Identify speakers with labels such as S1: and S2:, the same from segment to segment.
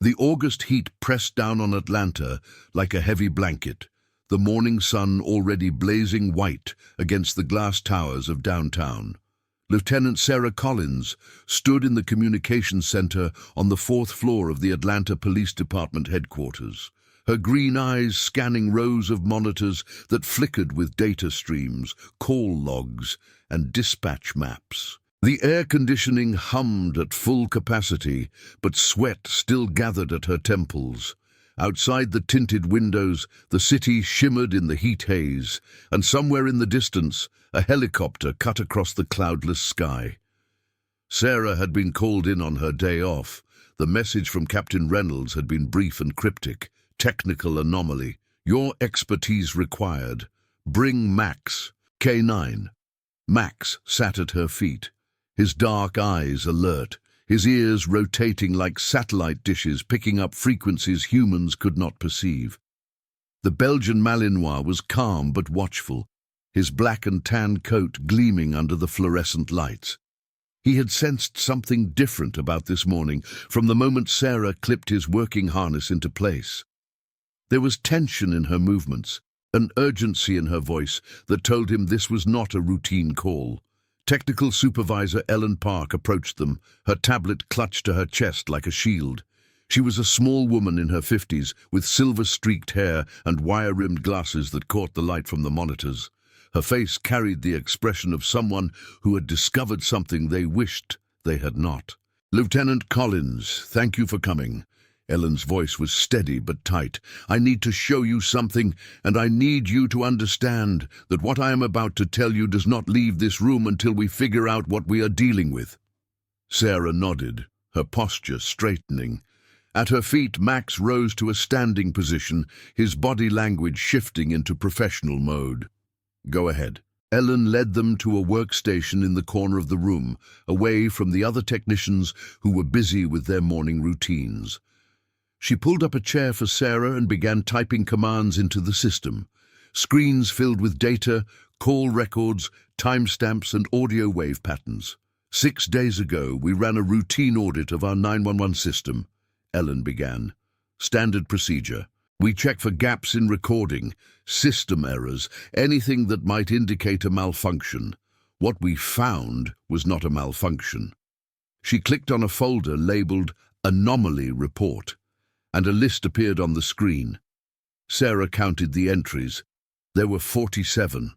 S1: The August heat pressed down on Atlanta like a heavy blanket, the morning sun already blazing white against the glass towers of downtown. Lieutenant Sarah Collins stood in the communications center on the fourth floor of the Atlanta Police Department headquarters, her green eyes scanning rows of monitors that flickered with data streams, call logs, and dispatch maps. The air conditioning hummed at full capacity, but sweat still gathered at her temples. Outside the tinted windows, the city shimmered in the heat haze, and somewhere in the distance, a helicopter cut across the cloudless sky. Sarah had been called in on her day off. The message from Captain Reynolds had been brief and cryptic. Technical anomaly. Your expertise required. Bring Max. K-9. Max sat at her feet, his dark eyes alert, his ears rotating like satellite dishes picking up frequencies humans could not perceive. The Belgian Malinois was calm but watchful, his black and tan coat gleaming under the fluorescent lights. He had sensed something different about this morning from the moment Sarah clipped his working harness into place. There was tension in her movements, an urgency in her voice that told him this was not a routine call. Technical Supervisor Ellen Park approached them, her tablet clutched to her chest like a shield. She was a small woman in her 50s, with silver-streaked hair and wire-rimmed glasses that caught the light from the monitors. Her face carried the expression of someone who had discovered something they wished they had not. "Lieutenant Collins, thank you for coming." Ellen's voice was steady but tight. "I need to show you something, and I need you to understand that what I am about to tell you does not leave this room until we figure out what we are dealing with." Sarah nodded, her posture straightening. At her feet, Max rose to a standing position, his body language shifting into professional mode. "Go ahead." Ellen led them to a workstation in the corner of the room, away from the other technicians who were busy with their morning routines. She pulled up a chair for Sarah and began typing commands into the system. Screens filled with data, call records, timestamps, and audio wave patterns. 6 days ago, we ran a routine audit of our 911 system, Ellen began. Standard procedure. We check for gaps in recording, system errors, anything that might indicate a malfunction. What we found was not a malfunction. She clicked on a folder labeled Anomaly Report, and a list appeared on the screen. Sarah counted the entries. There were 47.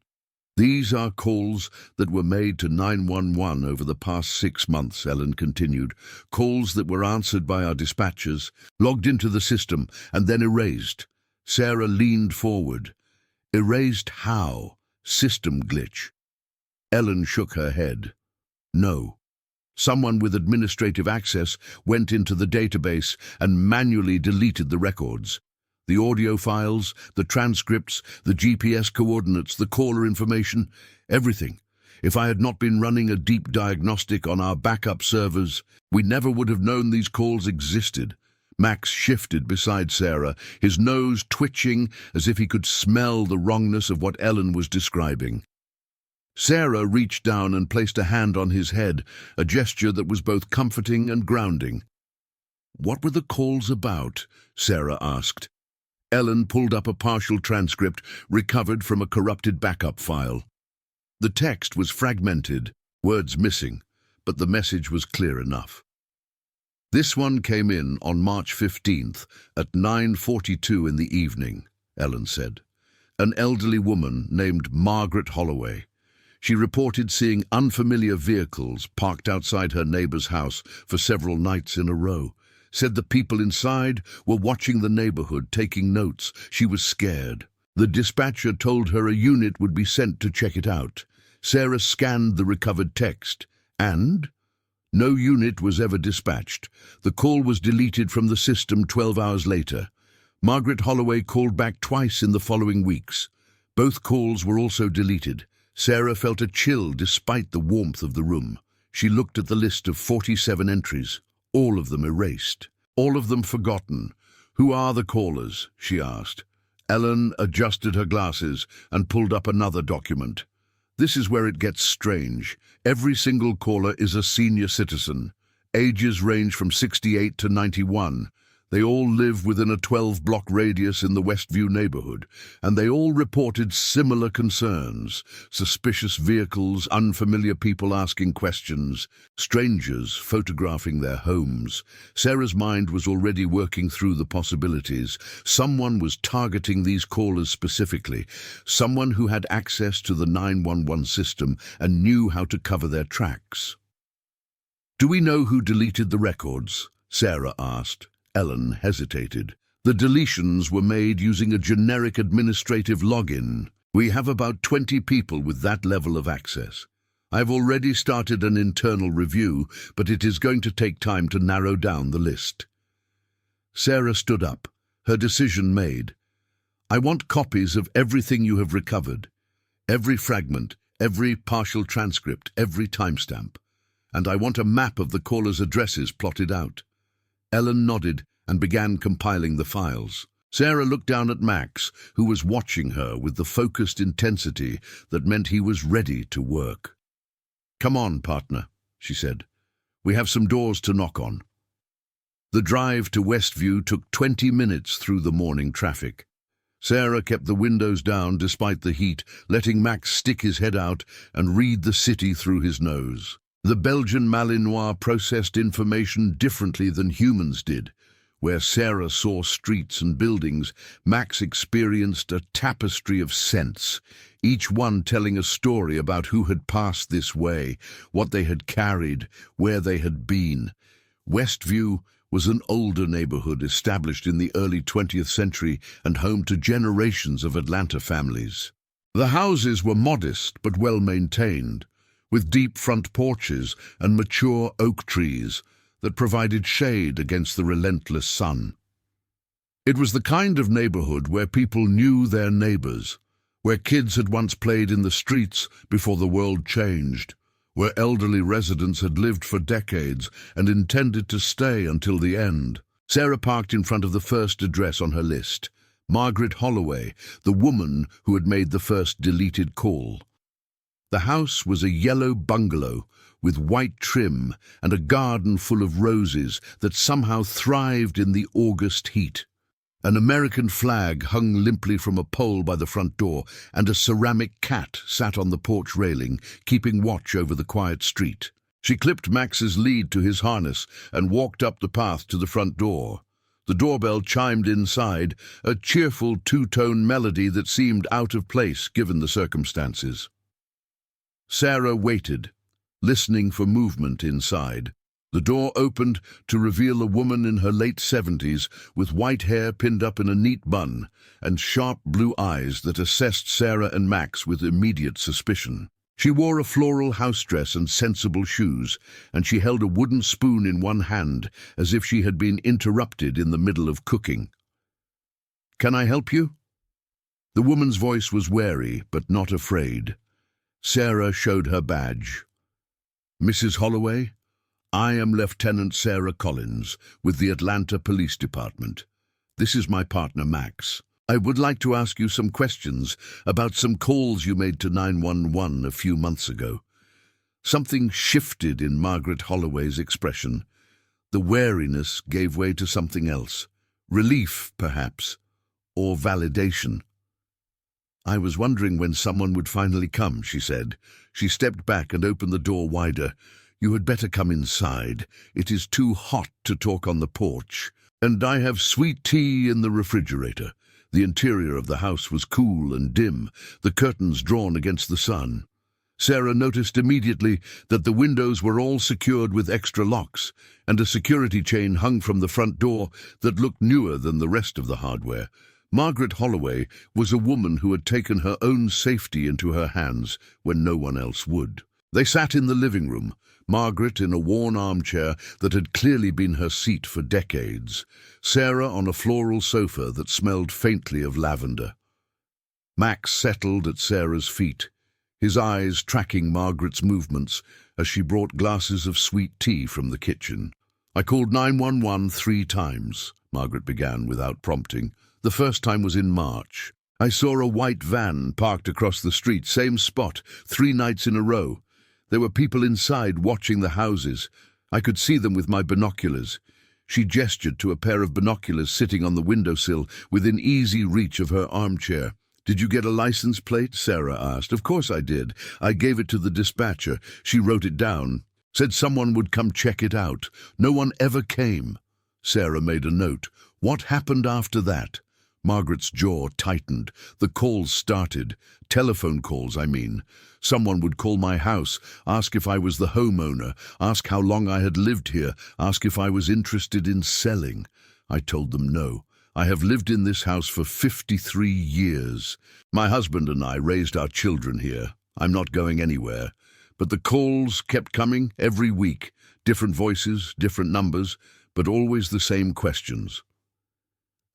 S1: "These are calls that were made to 911 over the past 6 months, Ellen continued. Calls that were answered by our dispatchers, logged into the system, and then erased. Sarah leaned forward. Erased how? System glitch. Ellen shook her head. No. Someone with administrative access went into the database and manually deleted the records. The audio files, the transcripts, the GPS coordinates, the caller information, everything. If I had not been running a deep diagnostic on our backup servers, we never would have known these calls existed." Max shifted beside Sarah, his nose twitching as if he could smell the wrongness of what Ellen was describing. Sarah reached down and placed a hand on his head, a gesture that was both comforting and grounding. "What were the calls about?" Sarah asked. Ellen pulled up a partial transcript recovered from a corrupted backup file. The text was fragmented, words missing, but the message was clear enough. "This one came in on March 15th at 9:42 in the evening," Ellen said. "An elderly woman named Margaret Holloway. She reported seeing unfamiliar vehicles parked outside her neighbor's house for several nights in a row. Said the people inside were watching the neighborhood, taking notes. She was scared. The dispatcher told her a unit would be sent to check it out. Sarah scanned the recovered text, and no unit was ever dispatched. The call was deleted from the system 12 hours later. Margaret Holloway called back twice in the following weeks. Both calls were also deleted. Sarah felt a chill despite the warmth of the room. She looked at the list of 47 entries, all of them erased, all of them forgotten. "Who are the callers?" she asked. Ellen adjusted her glasses and pulled up another document. "This is where it gets strange. Every single caller is a senior citizen. Ages range from 68 to 91. They all live within a 12-block radius in the Westview neighborhood, and they all reported similar concerns: suspicious vehicles, unfamiliar people asking questions, strangers photographing their homes. Sarah's mind was already working through the possibilities. Someone was targeting these callers specifically, someone who had access to the 911 system and knew how to cover their tracks. "Do we know who deleted the records?" Sarah asked. Ellen hesitated. "The deletions were made using a generic administrative login. We have about 20 people with that level of access. I've already started an internal review, but it is going to take time to narrow down the list." Sarah stood up, her decision made. "I want copies of everything you have recovered. Every fragment, every partial transcript, every timestamp. And I want a map of the callers' addresses plotted out." Ellen nodded and began compiling the files. Sarah looked down at Max, who was watching her with the focused intensity that meant he was ready to work. "Come on, partner," she said. "We have some doors to knock on." The drive to Westview took 20 minutes through the morning traffic. Sarah kept the windows down despite the heat, letting Max stick his head out and read the city through his nose. The Belgian Malinois processed information differently than humans did. Where Sarah saw streets and buildings, Max experienced a tapestry of scents, each one telling a story about who had passed this way, what they had carried, where they had been. Westview was an older neighborhood established in the early 20th century and home to generations of Atlanta families. The houses were modest but well maintained, with deep front porches and mature oak trees that provided shade against the relentless sun. It was the kind of neighborhood where people knew their neighbors, where kids had once played in the streets before the world changed, where elderly residents had lived for decades and intended to stay until the end. Sarah parked in front of the first address on her list, Margaret Holloway, the woman who had made the first deleted call. The house was a yellow bungalow with white trim and a garden full of roses that somehow thrived in the August heat. An American flag hung limply from a pole by the front door, and a ceramic cat sat on the porch railing, keeping watch over the quiet street. She clipped Max's lead to his harness and walked up the path to the front door. The doorbell chimed inside, a cheerful two-tone melody that seemed out of place given the circumstances. Sarah waited, listening for movement inside. The door opened to reveal a woman in her late 70s with white hair pinned up in a neat bun and sharp blue eyes that assessed Sarah and Max with immediate suspicion. She wore a floral house dress and sensible shoes, and she held a wooden spoon in one hand as if she had been interrupted in the middle of cooking. "Can I help you?" The woman's voice was wary but not afraid. Sarah showed her badge. "Mrs. Holloway, I am Lieutenant Sarah Collins with the Atlanta Police Department. This is my partner, Max. I would like to ask you some questions about some calls you made to 911 a few months ago." Something shifted in Margaret Holloway's expression. The wariness gave way to something else. Relief, perhaps, or validation. "I was wondering when someone would finally come," she said. She stepped back and opened the door wider. "You had better come inside. It is too hot to talk on the porch. And I have sweet tea in the refrigerator." The interior of the house was cool and dim, the curtains drawn against the sun. Sarah noticed immediately that the windows were all secured with extra locks, and a security chain hung from the front door that looked newer than the rest of the hardware. Margaret Holloway was a woman who had taken her own safety into her hands when no one else would. They sat in the living room, Margaret in a worn armchair that had clearly been her seat for decades, Sarah on a floral sofa that smelled faintly of lavender. Max settled at Sarah's feet, his eyes tracking Margaret's movements as she brought glasses of sweet tea from the kitchen. "I called 911 3 times, Margaret began without prompting. "The first time was in March. I saw a white van parked across the street, same spot, 3 nights in a row. There were people inside watching the houses. I could see them with my binoculars. She gestured to a pair of binoculars sitting on the windowsill within easy reach of her armchair. "Did you get a license plate?" Sarah asked. "Of course I did. I gave it to the dispatcher. She wrote it down. Said someone would come check it out. No one ever came." Sarah made a note. "What happened after that?" Margaret's jaw tightened. The calls started. Telephone calls, I mean. Someone would call my house, ask if I was the homeowner, ask how long I had lived here, ask if I was interested in selling. I told them no. I have lived in this house for 53 years. My husband and I raised our children here. I'm not going anywhere. But the calls kept coming every week. Different voices, different numbers, but always the same questions.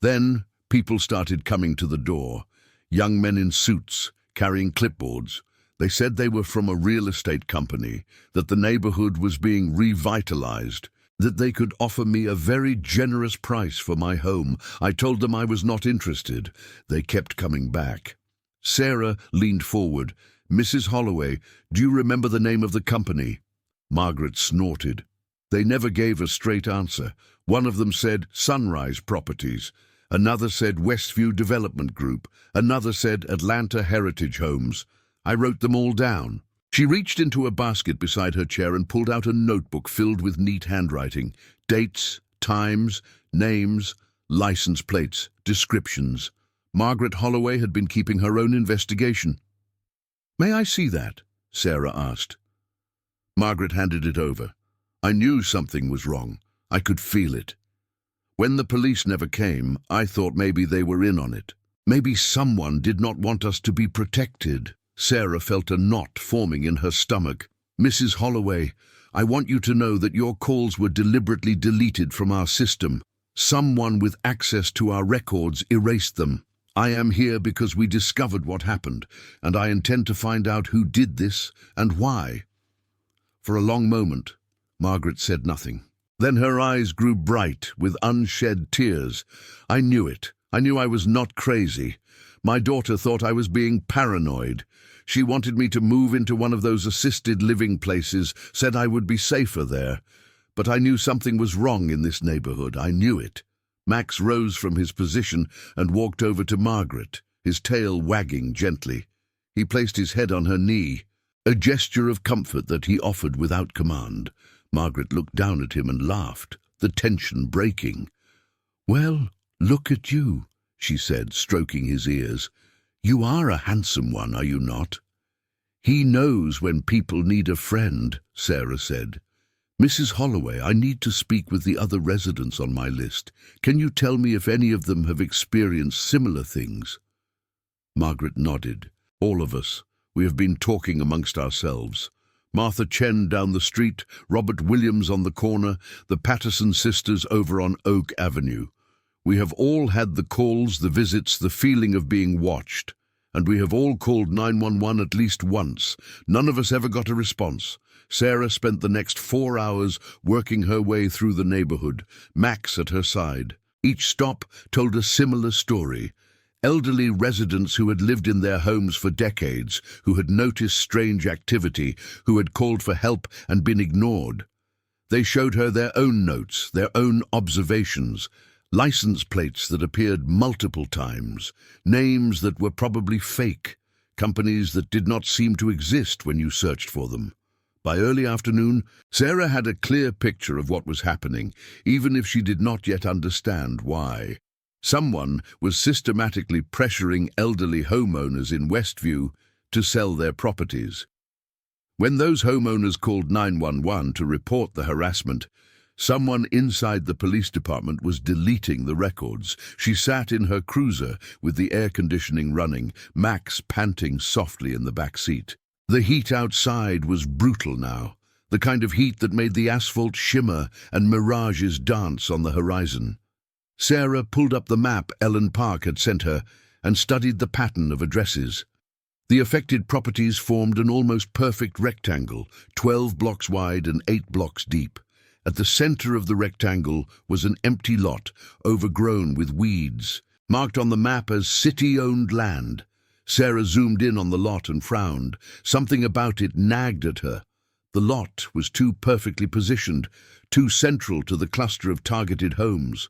S1: Then people started coming to the door. Young men in suits, carrying clipboards. They said they were from a real estate company, that the neighborhood was being revitalized, that they could offer me a very generous price for my home. I told them I was not interested. They kept coming back. Sarah leaned forward. "Mrs. Holloway, do you remember the name of the company?" Margaret snorted. They never gave a straight answer. One of them said Sunrise Properties. Another said Westview Development Group. Another said Atlanta Heritage Homes. I wrote them all down. She reached into a basket beside her chair and pulled out a notebook filled with neat handwriting. Dates, times, names, license plates, descriptions. Margaret Holloway had been keeping her own investigation. "May I see that?" Sarah asked. Margaret handed it over. I knew something was wrong. I could feel it. When the police never came, I thought maybe they were in on it. Maybe someone did not want us to be protected. Sarah felt a knot forming in her stomach. "Mrs. Holloway, I want you to know that your calls were deliberately deleted from our system. Someone with access to our records erased them. I am here because we discovered what happened, and I intend to find out who did this and why." For a long moment, Margaret said nothing. Then her eyes grew bright with unshed tears. "I knew it. I knew I was not crazy. My daughter thought I was being paranoid. She wanted me to move into one of those assisted living places, said I would be safer there. But I knew something was wrong in this neighborhood. I knew it." Max rose from his position and walked over to Margaret, his tail wagging gently. He placed his head on her knee, a gesture of comfort that he offered without command. Margaret looked down at him and laughed, the tension breaking. "Well, look at you," she said, stroking his ears. "You are a handsome one, are you not?" "He knows when people need a friend," Sarah said. "Mrs. Holloway, I need to speak with the other residents on my list. Can you tell me if any of them have experienced similar things?" Margaret nodded. "All of us. We have been talking amongst ourselves. Martha Chen down the street, Robert Williams on the corner, the Patterson sisters over on Oak Avenue. We have all had the calls, the visits, the feeling of being watched. And we have all called 911 at least once. None of us ever got a response. Sarah spent the next 4 hours working her way through the neighborhood, Max at her side. Each stop told a similar story. Elderly residents who had lived in their homes for decades, who had noticed strange activity, who had called for help and been ignored. They showed her their own notes, their own observations, license plates that appeared multiple times, names that were probably fake, companies that did not seem to exist when you searched for them. By early afternoon, Sarah had a clear picture of what was happening, even if she did not yet understand why. Someone was systematically pressuring elderly homeowners in Westview to sell their properties. When those homeowners called 911 to report the harassment, someone inside the police department was deleting the records. She sat in her cruiser with the air conditioning running, Max panting softly in the back seat. The heat outside was brutal now, the kind of heat that made the asphalt shimmer and mirages dance on the horizon. Sarah pulled up the map Ellen Park had sent her and studied the pattern of addresses. The affected properties formed an almost perfect rectangle, 12 blocks wide and 8 blocks deep. At the center of the rectangle was an empty lot, overgrown with weeds, marked on the map as city-owned land. Sarah zoomed in on the lot and frowned. Something about it nagged at her. The lot was too perfectly positioned, too central to the cluster of targeted homes.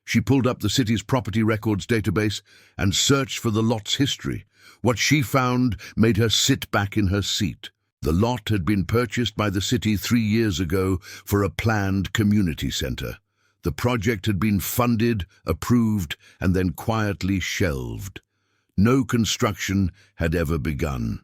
S1: She pulled up the city's property records database and searched for the lot's history. What she found made her sit back in her seat. The lot had been purchased by the city 3 years ago for a planned community center. The project had been funded, approved, and then quietly shelved. No construction had ever begun.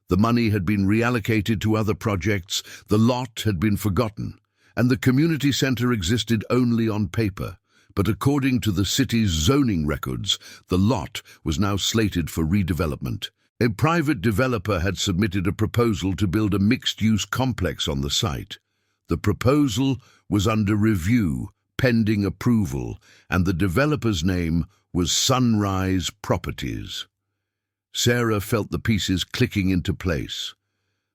S1: The money had been reallocated to other projects, the lot had been forgotten, and the community center existed only on paper. But according to the city's zoning records, the lot was now slated for redevelopment. A private developer had submitted a proposal to build a mixed-use complex on the site. The proposal was under review, pending approval, and the developer's name was Sunrise Properties. Sarah felt the pieces clicking into place.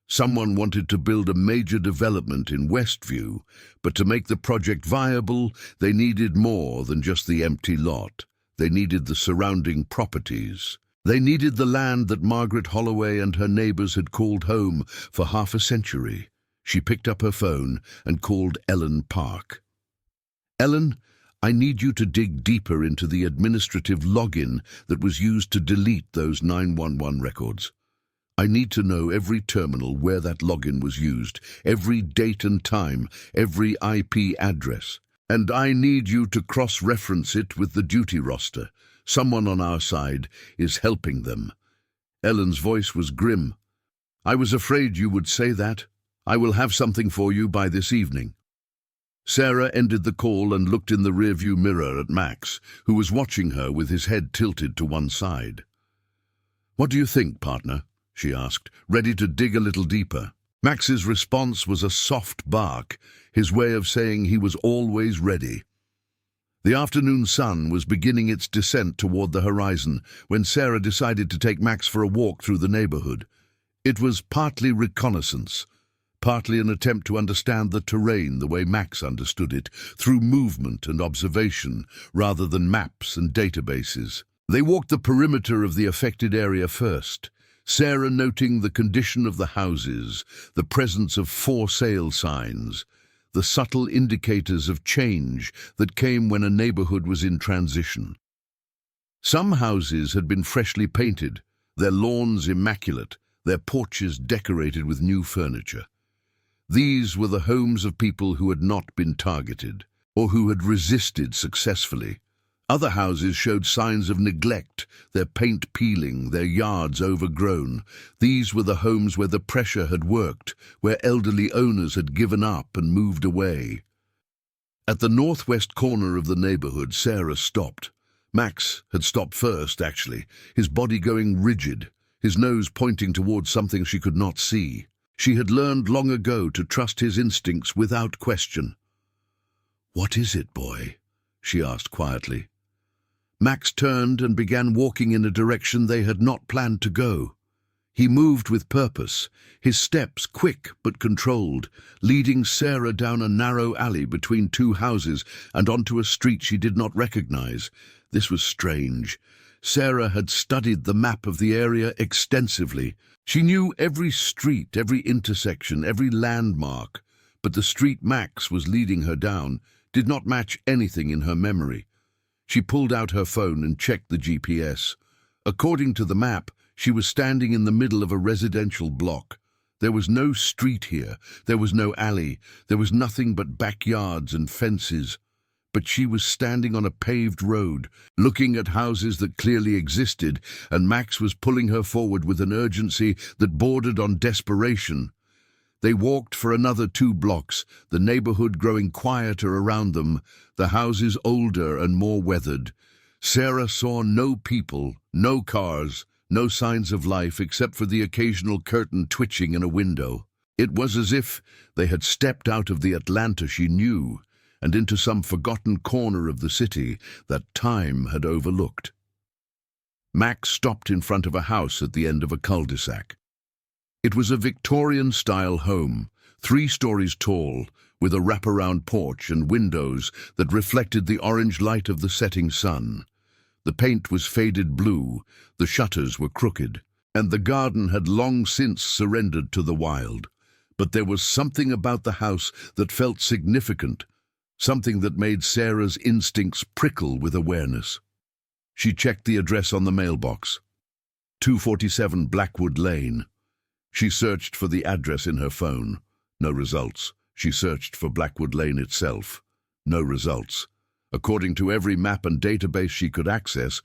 S1: Someone wanted to build a major development in Westview, but to make the project viable, they needed more than just the empty lot. They needed the surrounding properties. They needed the land that Margaret Holloway and her neighbors had called home for half a century. She picked up her phone and called Ellen Park. "Ellen, I need you to dig deeper into the administrative login that was used to delete those 911 records. I need to know every terminal where that login was used, every date and time, every IP address. And I need you to cross-reference it with the duty roster. Someone on our side is helping them." Ellen's voice was grim. "I was afraid you would say that. I will have something for you by this evening." Sarah ended the call and looked in the rearview mirror at Max, who was watching her with his head tilted to one side. "What do you think, partner?" she asked, ready to dig a little deeper. Max's response was a soft bark, his way of saying he was always ready. The afternoon sun was beginning its descent toward the horizon when Sarah decided to take Max for a walk through the neighborhood. It was partly reconnaissance, partly an attempt to understand the terrain the way Max understood it, through movement and observation, rather than maps and databases. They walked the perimeter of the affected area first, Sarah noting the condition of the houses, the presence of for sale signs, the subtle indicators of change that came when a neighborhood was in transition. Some houses had been freshly painted, their lawns immaculate, their porches decorated with new furniture. These were the homes of people who had not been targeted, or who had resisted successfully. Other houses showed signs of neglect, their paint peeling, their yards overgrown. These were the homes where the pressure had worked, where elderly owners had given up and moved away. At the northwest corner of the neighborhood, Sarah stopped. Max had stopped first, actually, his body going rigid, his nose pointing towards something she could not see. She had learned long ago to trust his instincts without question. "What is it, boy?" she asked quietly. Max turned and began walking in a direction they had not planned to go. He moved with purpose, his steps quick but controlled, leading Sarah down a narrow alley between two houses and onto a street she did not recognize. This was strange. Sarah had studied the map of the area extensively. She knew every street, every intersection, every landmark, but the street Max was leading her down did not match anything in her memory. She pulled out her phone and checked the GPS. According to the map, she was standing in the middle of a residential block. There was no street here, there was no alley, there was nothing but backyards and fences. But she was standing on a paved road, looking at houses that clearly existed, and Max was pulling her forward with an urgency that bordered on desperation. They walked for another 2 blocks, the neighborhood growing quieter around them, the houses older and more weathered. Sarah saw no people, no cars, no signs of life except for the occasional curtain twitching in a window. It was as if they had stepped out of the Atlanta she knew and into some forgotten corner of the city that time had overlooked. Max stopped in front of a house at the end of a cul-de-sac. It was a Victorian-style home, 3 stories tall, with a wraparound porch and windows that reflected the orange light of the setting sun. The paint was faded blue, the shutters were crooked, and the garden had long since surrendered to the wild. But there was something about the house that felt significant, something that made Sarah's instincts prickle with awareness. She checked the address on the mailbox. 247 Blackwood Lane. She searched for the address in her phone. No results. She searched for Blackwood Lane itself. No results. According to every map and database she could access,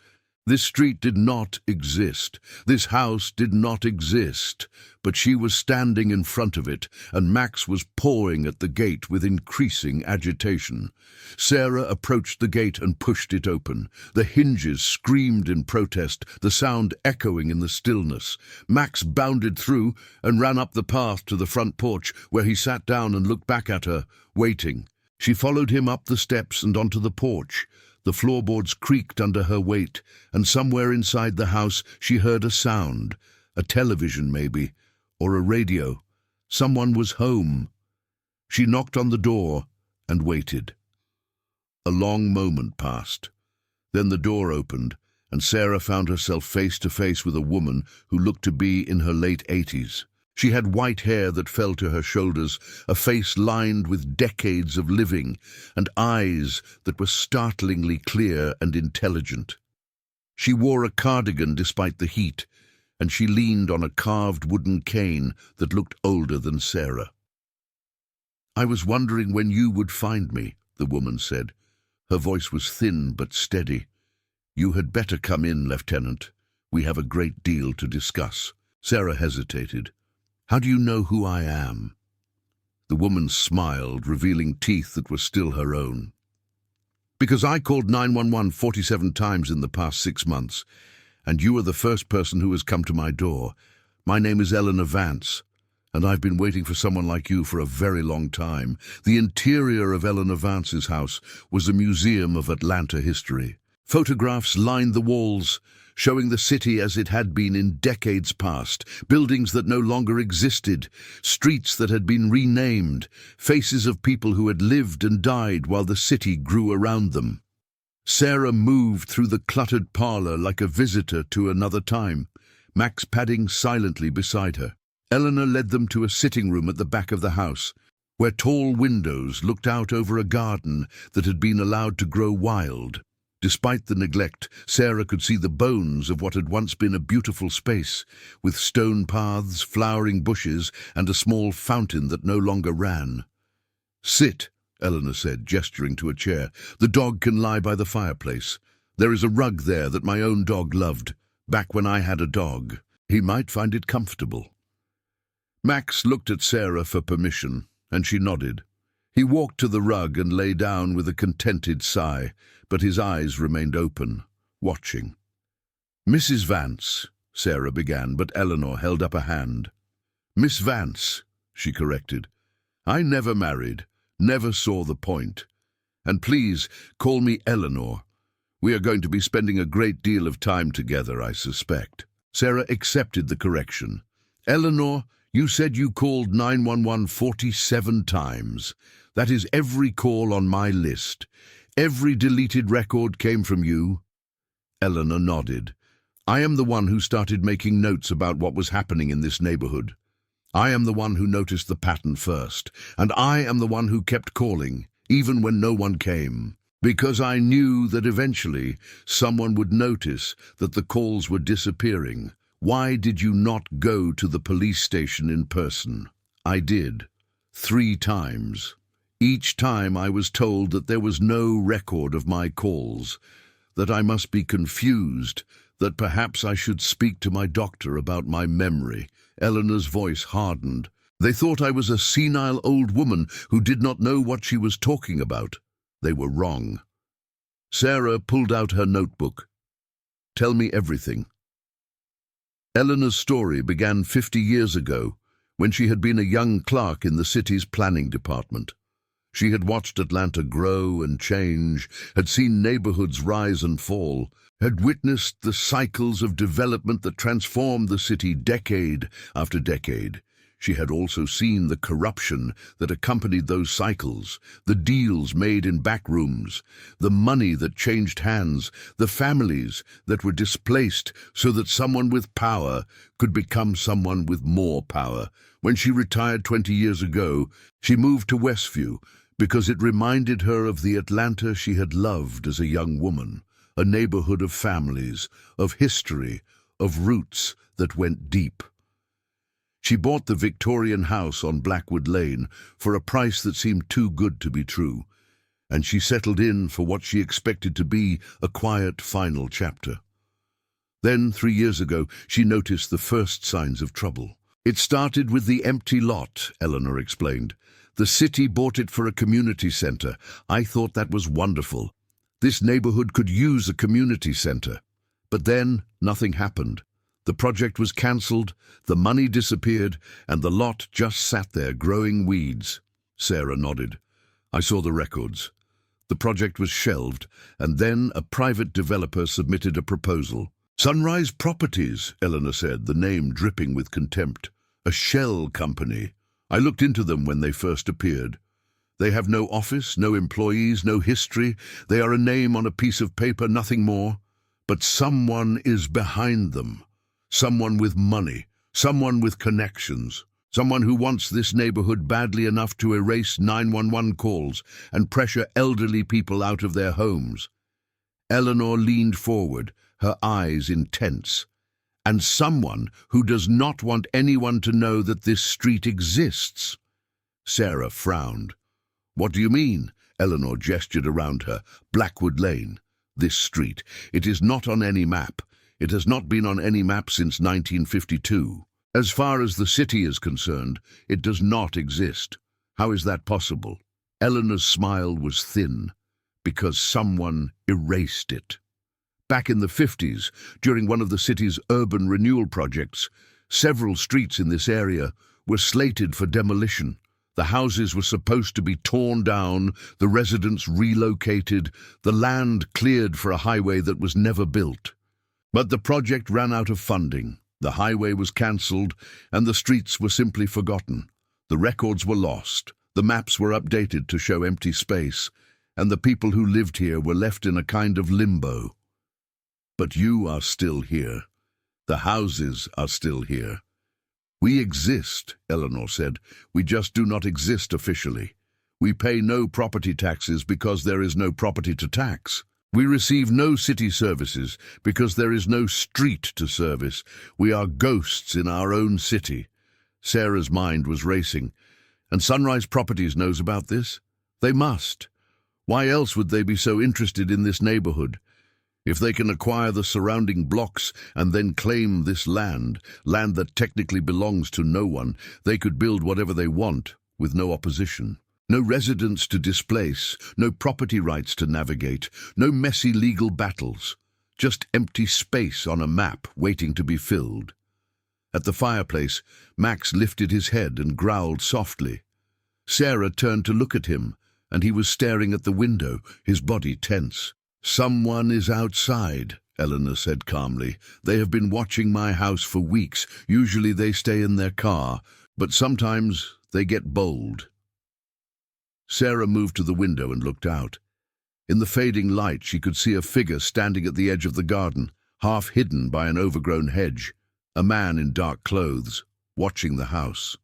S1: this street did not exist. This house did not exist. But she was standing in front of it, and Max was pawing at the gate with increasing agitation. Sarah approached the gate and pushed it open. The hinges screamed in protest, the sound echoing in the stillness. Max bounded through and ran up the path to the front porch, where he sat down and looked back at her, waiting. She followed him up the steps and onto the porch. The floorboards creaked under her weight, and somewhere inside the house she heard a sound. A television, maybe, or a radio. Someone was home. She knocked on the door and waited. A long moment passed. Then the door opened, and Sarah found herself face to face with a woman who looked to be in her late 80s. She had white hair that fell to her shoulders, a face lined with decades of living, and eyes that were startlingly clear and intelligent. She wore a cardigan despite the heat, and she leaned on a carved wooden cane that looked older than Sarah. "I was wondering when you would find me," the woman said. Her voice was thin but steady. "You had better come in, Lieutenant. We have a great deal to discuss." Sarah hesitated. "How do you know who I am?" The woman smiled, revealing teeth that were still her own. "Because I called 911 47 times in the past 6 months, and you are the first person who has come to my door. My name is Eleanor Vance, and I've been waiting for someone like you for a very long time." The interior of Eleanor Vance's house was a museum of Atlanta history. Photographs lined the walls, showing the city as it had been in decades past, buildings that no longer existed, streets that had been renamed, faces of people who had lived and died while the city grew around them. Sarah moved through the cluttered parlor like a visitor to another time, Max padding silently beside her. Eleanor led them to a sitting room at the back of the house, where tall windows looked out over a garden that had been allowed to grow wild. Despite the neglect, Sarah could see the bones of what had once been a beautiful space, with stone paths, flowering bushes, and a small fountain that no longer ran. "Sit," Eleanor said, gesturing to a chair. "The dog can lie by the fireplace. There is a rug there that my own dog loved, back when I had a dog. He might find it comfortable." Max looked at Sarah for permission, and she nodded. He walked to the rug and lay down with a contented sigh, but his eyes remained open, watching. "Mrs. Vance," Sarah began, but Eleanor held up a hand. "Miss Vance," she corrected. "I never married, never saw the point. And please, call me Eleanor. We are going to be spending a great deal of time together, I suspect." Sarah accepted the correction. "Eleanor, you said you called 911 47 times. That is every call on my list. Every deleted record came from you?" Eleanor nodded. "I am the one who started making notes about what was happening in this neighborhood. I am the one who noticed the pattern first, and I am the one who kept calling, even when no one came, because I knew that eventually someone would notice that the calls were disappearing. Why did you not go to the police station in person?" "I did, 3 times. Each time I was told that there was no record of my calls, that I must be confused, that perhaps I should speak to my doctor about my memory." Eleanor's voice hardened. "They thought I was a senile old woman who did not know what she was talking about. They were wrong." Sarah pulled out her notebook. "Tell me everything." Eleanor's story began 50 years ago, when she had been a young clerk in the city's planning department. She had watched Atlanta grow and change, had seen neighborhoods rise and fall, had witnessed the cycles of development that transformed the city decade after decade. She had also seen the corruption that accompanied those cycles, the deals made in back rooms, the money that changed hands, the families that were displaced so that someone with power could become someone with more power. When she retired 20 years ago, she moved to Westview because it reminded her of the Atlanta she had loved as a young woman, a neighborhood of families, of history, of roots that went deep. She bought the Victorian house on Blackwood Lane for a price that seemed too good to be true, and she settled in for what she expected to be a quiet final chapter. Then, 3 years ago, she noticed the first signs of trouble. It started with the empty lot, Eleanor explained. The city bought it for a community center. I thought that was wonderful. This neighborhood could use a community center. But then, nothing happened. The project was cancelled, the money disappeared, and the lot just sat there growing weeds. Sarah nodded. I saw the records. The project was shelved, and then a private developer submitted a proposal. Sunrise Properties, Eleanor said, the name dripping with contempt. A shell company. I looked into them when they first appeared. They have no office, no employees, no history. They are a name on a piece of paper, nothing more. But someone is behind them. Someone with money, someone with connections, someone who wants this neighborhood badly enough to erase 911 calls and pressure elderly people out of their homes. Eleanor leaned forward, her eyes intense. And someone who does not want anyone to know that this street exists. Sarah frowned. What do you mean? Eleanor gestured around her. Blackwood Lane. This street. It is not on any map. It has not been on any map since 1952. As far as the city is concerned, it does not exist. How is that possible? Eleanor's smile was thin, because someone erased it. Back in the 50s, during one of the city's urban renewal projects, several streets in this area were slated for demolition. The houses were supposed to be torn down, the residents relocated, the land cleared for a highway that was never built. But the project ran out of funding, the highway was cancelled, and the streets were simply forgotten. The records were lost, the maps were updated to show empty space, and the people who lived here were left in a kind of limbo. But you are still here. The houses are still here. We exist, Eleanor said. We just do not exist officially. We pay no property taxes because there is no property to tax. We receive no city services because there is no street to service. We are ghosts in our own city. Sarah's mind was racing. And Sunrise Properties knows about this? They must. Why else would they be so interested in this neighborhood? If they can acquire the surrounding blocks and then claim this land that technically belongs to no one, they could build whatever they want with no opposition. No residents to displace, no property rights to navigate, no messy legal battles, just empty space on a map waiting to be filled. At the fireplace, Max lifted his head and growled softly. Sarah turned to look at him, and he was staring at the window, his body tense. Someone is outside, Eleanor said calmly. They have been watching my house for weeks. Usually they stay in their car, but sometimes they get bold. Sarah moved to the window and looked out. In the fading light, she could see a figure standing at the edge of the garden, half hidden by an overgrown hedge, a man in dark clothes, watching the house.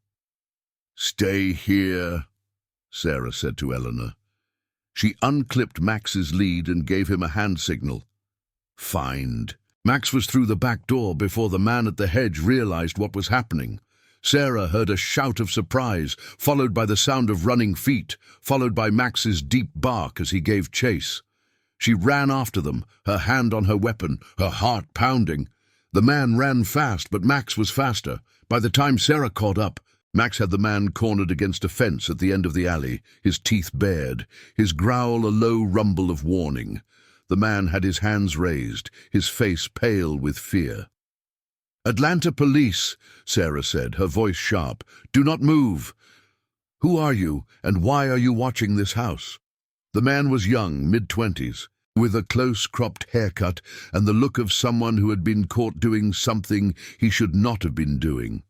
S1: "Stay here," Sarah said to Eleanor. She unclipped Max's lead and gave him a hand signal. Find. Max was through the back door before the man at the hedge realized what was happening. Sarah heard a shout of surprise, followed by the sound of running feet, followed by Max's deep bark as he gave chase. She ran after them, her hand on her weapon, her heart pounding. The man ran fast, but Max was faster. By the time Sarah caught up, Max had the man cornered against a fence at the end of the alley, his teeth bared, his growl a low rumble of warning. The man had his hands raised, his face pale with fear. "Atlanta Police," Sarah said, her voice sharp. "Do not move. Who are you, and why are you watching this house?" The man was young, mid-20s, with a close-cropped haircut and the look of someone who had been caught doing something he should not have been doing.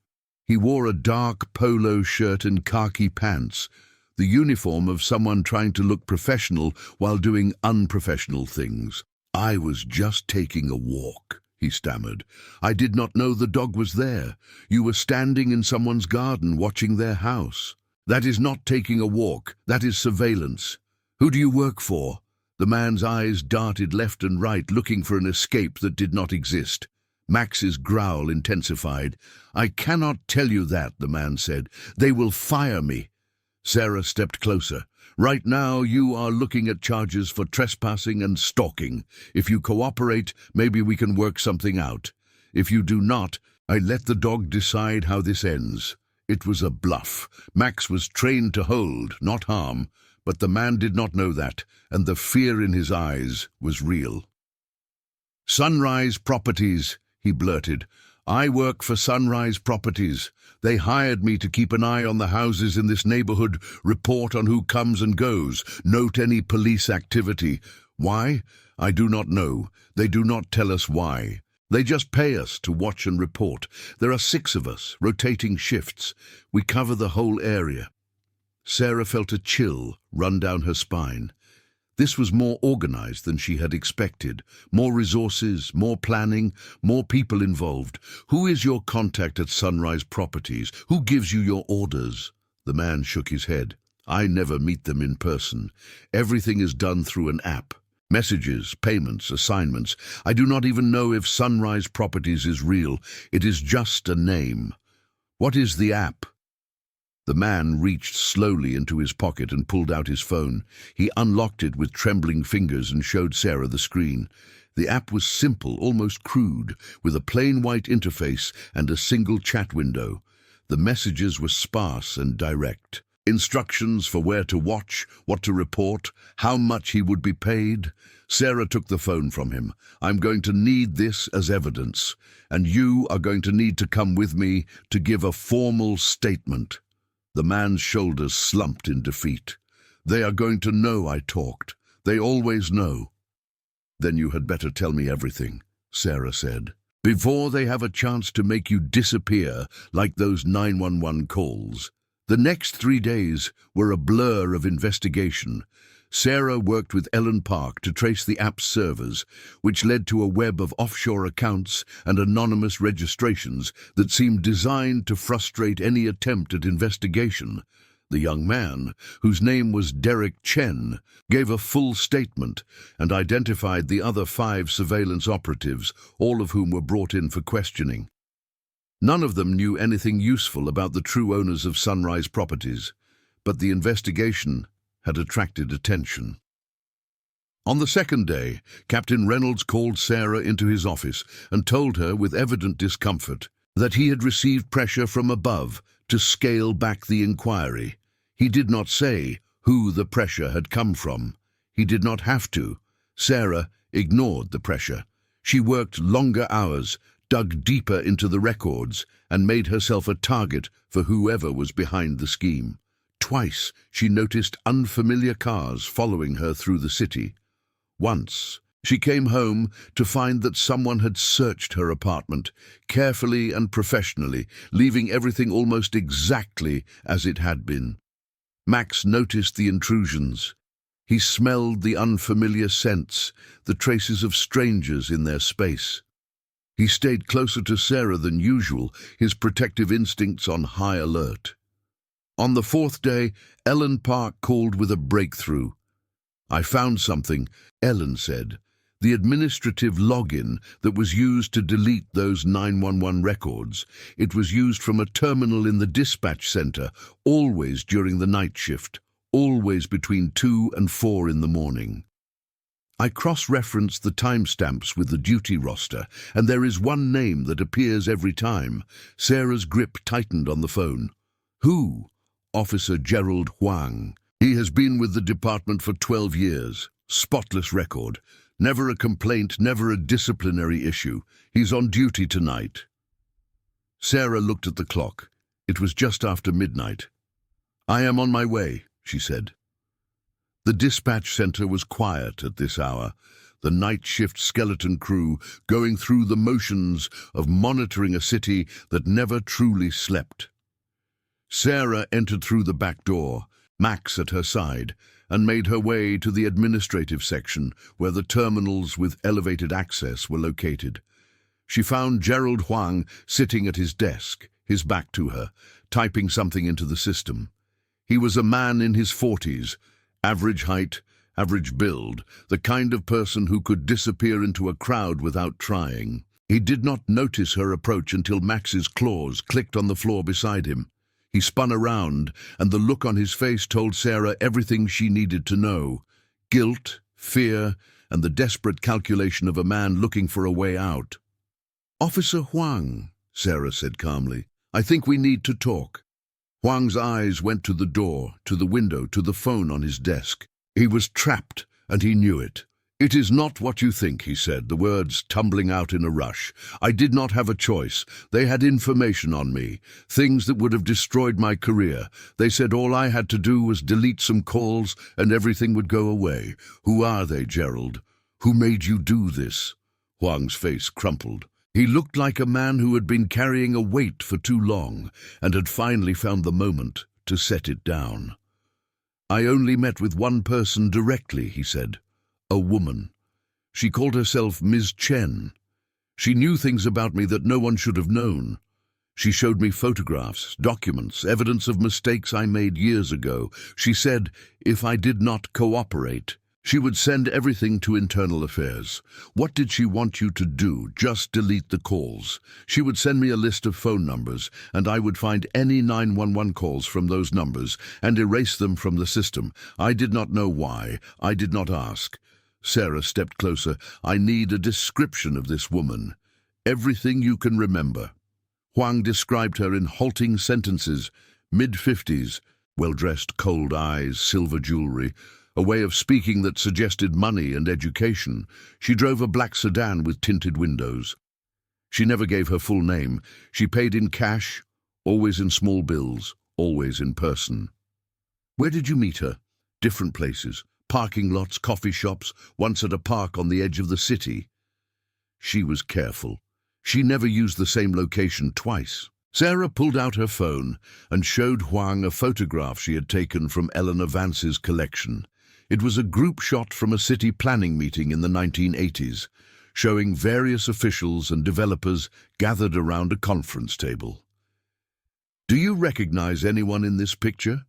S1: He wore a dark polo shirt and khaki pants, the uniform of someone trying to look professional while doing unprofessional things. "I was just taking a walk," he stammered. "I did not know the dog was there. You were standing in someone's garden watching their house." "That is not taking a walk, that is surveillance. Who do you work for?" The man's eyes darted left and right, looking for an escape that did not exist. Max's growl intensified. "I cannot tell you that," the man said. "They will fire me." Sarah stepped closer. "Right now you are looking at charges for trespassing and stalking. If you cooperate, maybe we can work something out. If you do not, I let the dog decide how this ends." It was a bluff. Max was trained to hold, not harm, but the man did not know that, and the fear in his eyes was real. "Sunrise Properties," he blurted. "I work for Sunrise Properties. They hired me to keep an eye on the houses in this neighborhood, report on who comes and goes, note any police activity. Why? I do not know. They do not tell us why. They just pay us to watch and report. There are 6 of us, rotating shifts. We cover the whole area." Sarah felt a chill run down her spine. This was more organized than she had expected. More resources, more planning, more people involved. "Who is your contact at Sunrise Properties? Who gives you your orders?" The man shook his head. "I never meet them in person. Everything is done through an app. Messages, payments, assignments. I do not even know if Sunrise Properties is real. It is just a name." "What is the app?" The man reached slowly into his pocket and pulled out his phone. He unlocked it with trembling fingers and showed Sarah the screen. The app was simple, almost crude, with a plain white interface and a single chat window. The messages were sparse and direct. Instructions for where to watch, what to report, how much he would be paid. Sarah took the phone from him. "I'm going to need this as evidence, and you are going to need to come with me to give a formal statement." The man's shoulders slumped in defeat. "They are going to know I talked. They always know." "Then you had better tell me everything," Sarah said, "before they have a chance to make you disappear like those 911 calls." The next 3 days were a blur of investigation. Sarah worked with Ellen Park to trace the app's servers, which led to a web of offshore accounts and anonymous registrations that seemed designed to frustrate any attempt at investigation. The young man, whose name was Derek Chen, gave a full statement and identified the other 5 surveillance operatives, all of whom were brought in for questioning. None of them knew anything useful about the true owners of Sunrise Properties, but the investigation had attracted attention. On the second day, Captain Reynolds called Sarah into his office and told her with evident discomfort that he had received pressure from above to scale back the inquiry. He did not say who the pressure had come from. He did not have to. Sarah ignored the pressure. She worked longer hours, dug deeper into the records, and made herself a target for whoever was behind the scheme. Twice she noticed unfamiliar cars following her through the city. Once she came home to find that someone had searched her apartment, carefully and professionally, leaving everything almost exactly as it had been. Max noticed the intrusions. He smelled the unfamiliar scents, the traces of strangers in their space. He stayed closer to Sarah than usual, his protective instincts on high alert. On the 4th day, Ellen Park called with a breakthrough. "I found something," Ellen said. "The administrative login that was used to delete those 911 records. It was used from a terminal in the dispatch center, always during the night shift, always between 2 and 4 in the morning. I cross-referenced the timestamps with the duty roster, and there is one name that appears every time." Sarah's grip tightened on the phone. "Who?" "Officer Gerald Huang. He has been with the department for 12 years. Spotless record. Never a complaint, never a disciplinary issue. He's on duty tonight." Sarah looked at the clock. It was just after midnight. "I am on my way," she said. The dispatch center was quiet at this hour, the night shift skeleton crew going through the motions of monitoring a city that never truly slept. Sarah entered through the back door, Max at her side, and made her way to the administrative section where the terminals with elevated access were located. She found Gerald Huang sitting at his desk, his back to her, typing something into the system. He was a man in his 40s, average height, average build, the kind of person who could disappear into a crowd without trying. He did not notice her approach until Max's claws clicked on the floor beside him. He spun around, and the look on his face told Sarah everything she needed to know. Guilt, fear, and the desperate calculation of a man looking for a way out. "Officer Huang," Sarah said calmly, "I think we need to talk." Huang's eyes went to the door, to the window, to the phone on his desk. He was trapped, and he knew it. "It is not what you think," he said, the words tumbling out in a rush. "I did not have a choice. They had information on me, things that would have destroyed my career. They said all I had to do was delete some calls and everything would go away. Who are they, Gerald? Who made you do this?" Huang's face crumpled. He looked like a man who had been carrying a weight for too long and had finally found the moment to set it down. "I only met with one person directly," he said. "A woman. She called herself Ms. Chen. She knew things about me that no one should have known. She showed me photographs, documents, evidence of mistakes I made years ago. She said if I did not cooperate, she would send everything to internal affairs. What did she want you to do? Just delete the calls. She would send me a list of phone numbers, and I would find any 911 calls from those numbers and erase them from the system. I did not know why. I did not ask." Sarah stepped closer. "I need a description of this woman. Everything you can remember." Huang described her in halting sentences. Mid-50s, well-dressed, cold eyes, silver jewelry, a way of speaking that suggested money and education. She drove a black sedan with tinted windows. She never gave her full name. She paid in cash, always in small bills, always in person. "Where did you meet her?" "Different places. Parking lots, coffee shops, once at a park on the edge of the city." She was careful. She never used the same location twice. Sarah pulled out her phone and showed Huang a photograph she had taken from Eleanor Vance's collection. It was a group shot from a city planning meeting in the 1980s, showing various officials and developers gathered around a conference table. "Do you recognize anyone in this picture?"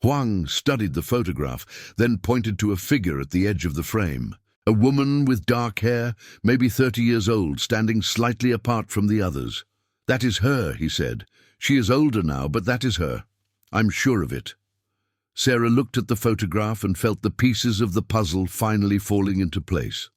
S1: Huang studied the photograph, then pointed to a figure at the edge of the frame. A woman with dark hair, maybe 30 years old, standing slightly apart from the others. "That is her," he said. "She is older now, but that is her. I'm sure of it." Sarah looked at the photograph and felt the pieces of the puzzle finally falling into place.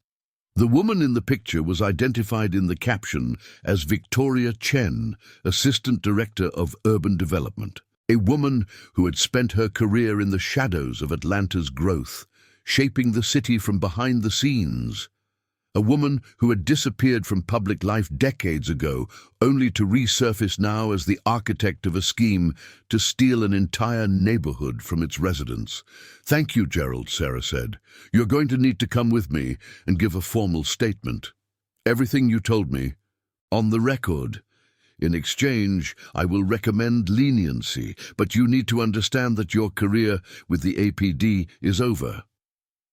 S1: The woman in the picture was identified in the caption as Victoria Chen, Assistant Director of Urban Development. A woman who had spent her career in the shadows of Atlanta's growth, shaping the city from behind the scenes. A woman who had disappeared from public life decades ago, only to resurface now as the architect of a scheme to steal an entire neighborhood from its residents. "Thank you, Gerald," Sarah said. "You're going to need to come with me and give a formal statement. Everything you told me, on the record. In exchange, I will recommend leniency, but you need to understand that your career with the APD is over."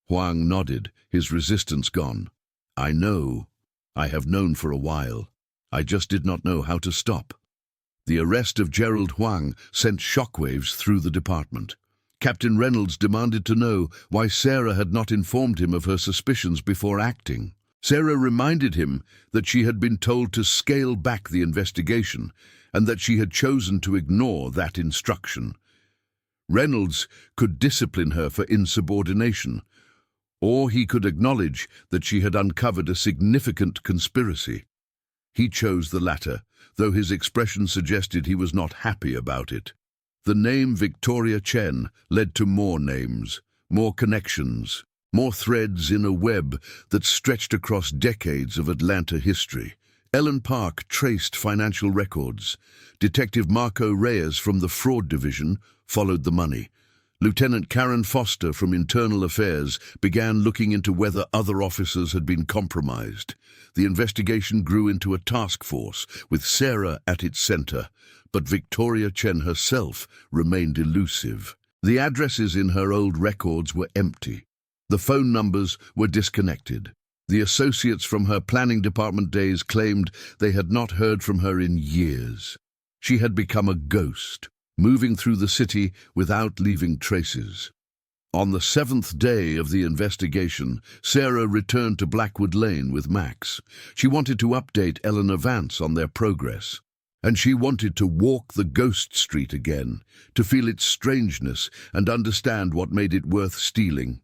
S1: Huang nodded, his resistance gone. "I know. I have known for a while. I just did not know how to stop." The arrest of Gerald Huang sent shockwaves through the department. Captain Reynolds demanded to know why Sarah had not informed him of her suspicions before acting. Sarah reminded him that she had been told to scale back the investigation and that she had chosen to ignore that instruction. Reynolds could discipline her for insubordination, or he could acknowledge that she had uncovered a significant conspiracy. He chose the latter, though his expression suggested he was not happy about it. The name Victoria Chen led to more names, more connections, more threads in a web that stretched across decades of Atlanta history. Ellen Park traced financial records. Detective Marco Reyes from the fraud division followed the money. Lieutenant Karen Foster from Internal Affairs began looking into whether other officers had been compromised. The investigation grew into a task force, with Sarah at its center, but Victoria Chen herself remained elusive. The addresses in her old records were empty. The phone numbers were disconnected. The associates from her planning department days claimed they had not heard from her in years. She had become a ghost, moving through the city without leaving traces. On the 7th day of the investigation, Sarah returned to Blackwood Lane with Max. She wanted to update Eleanor Vance on their progress. And she wanted to walk the ghost street again, to feel its strangeness and understand what made it worth stealing.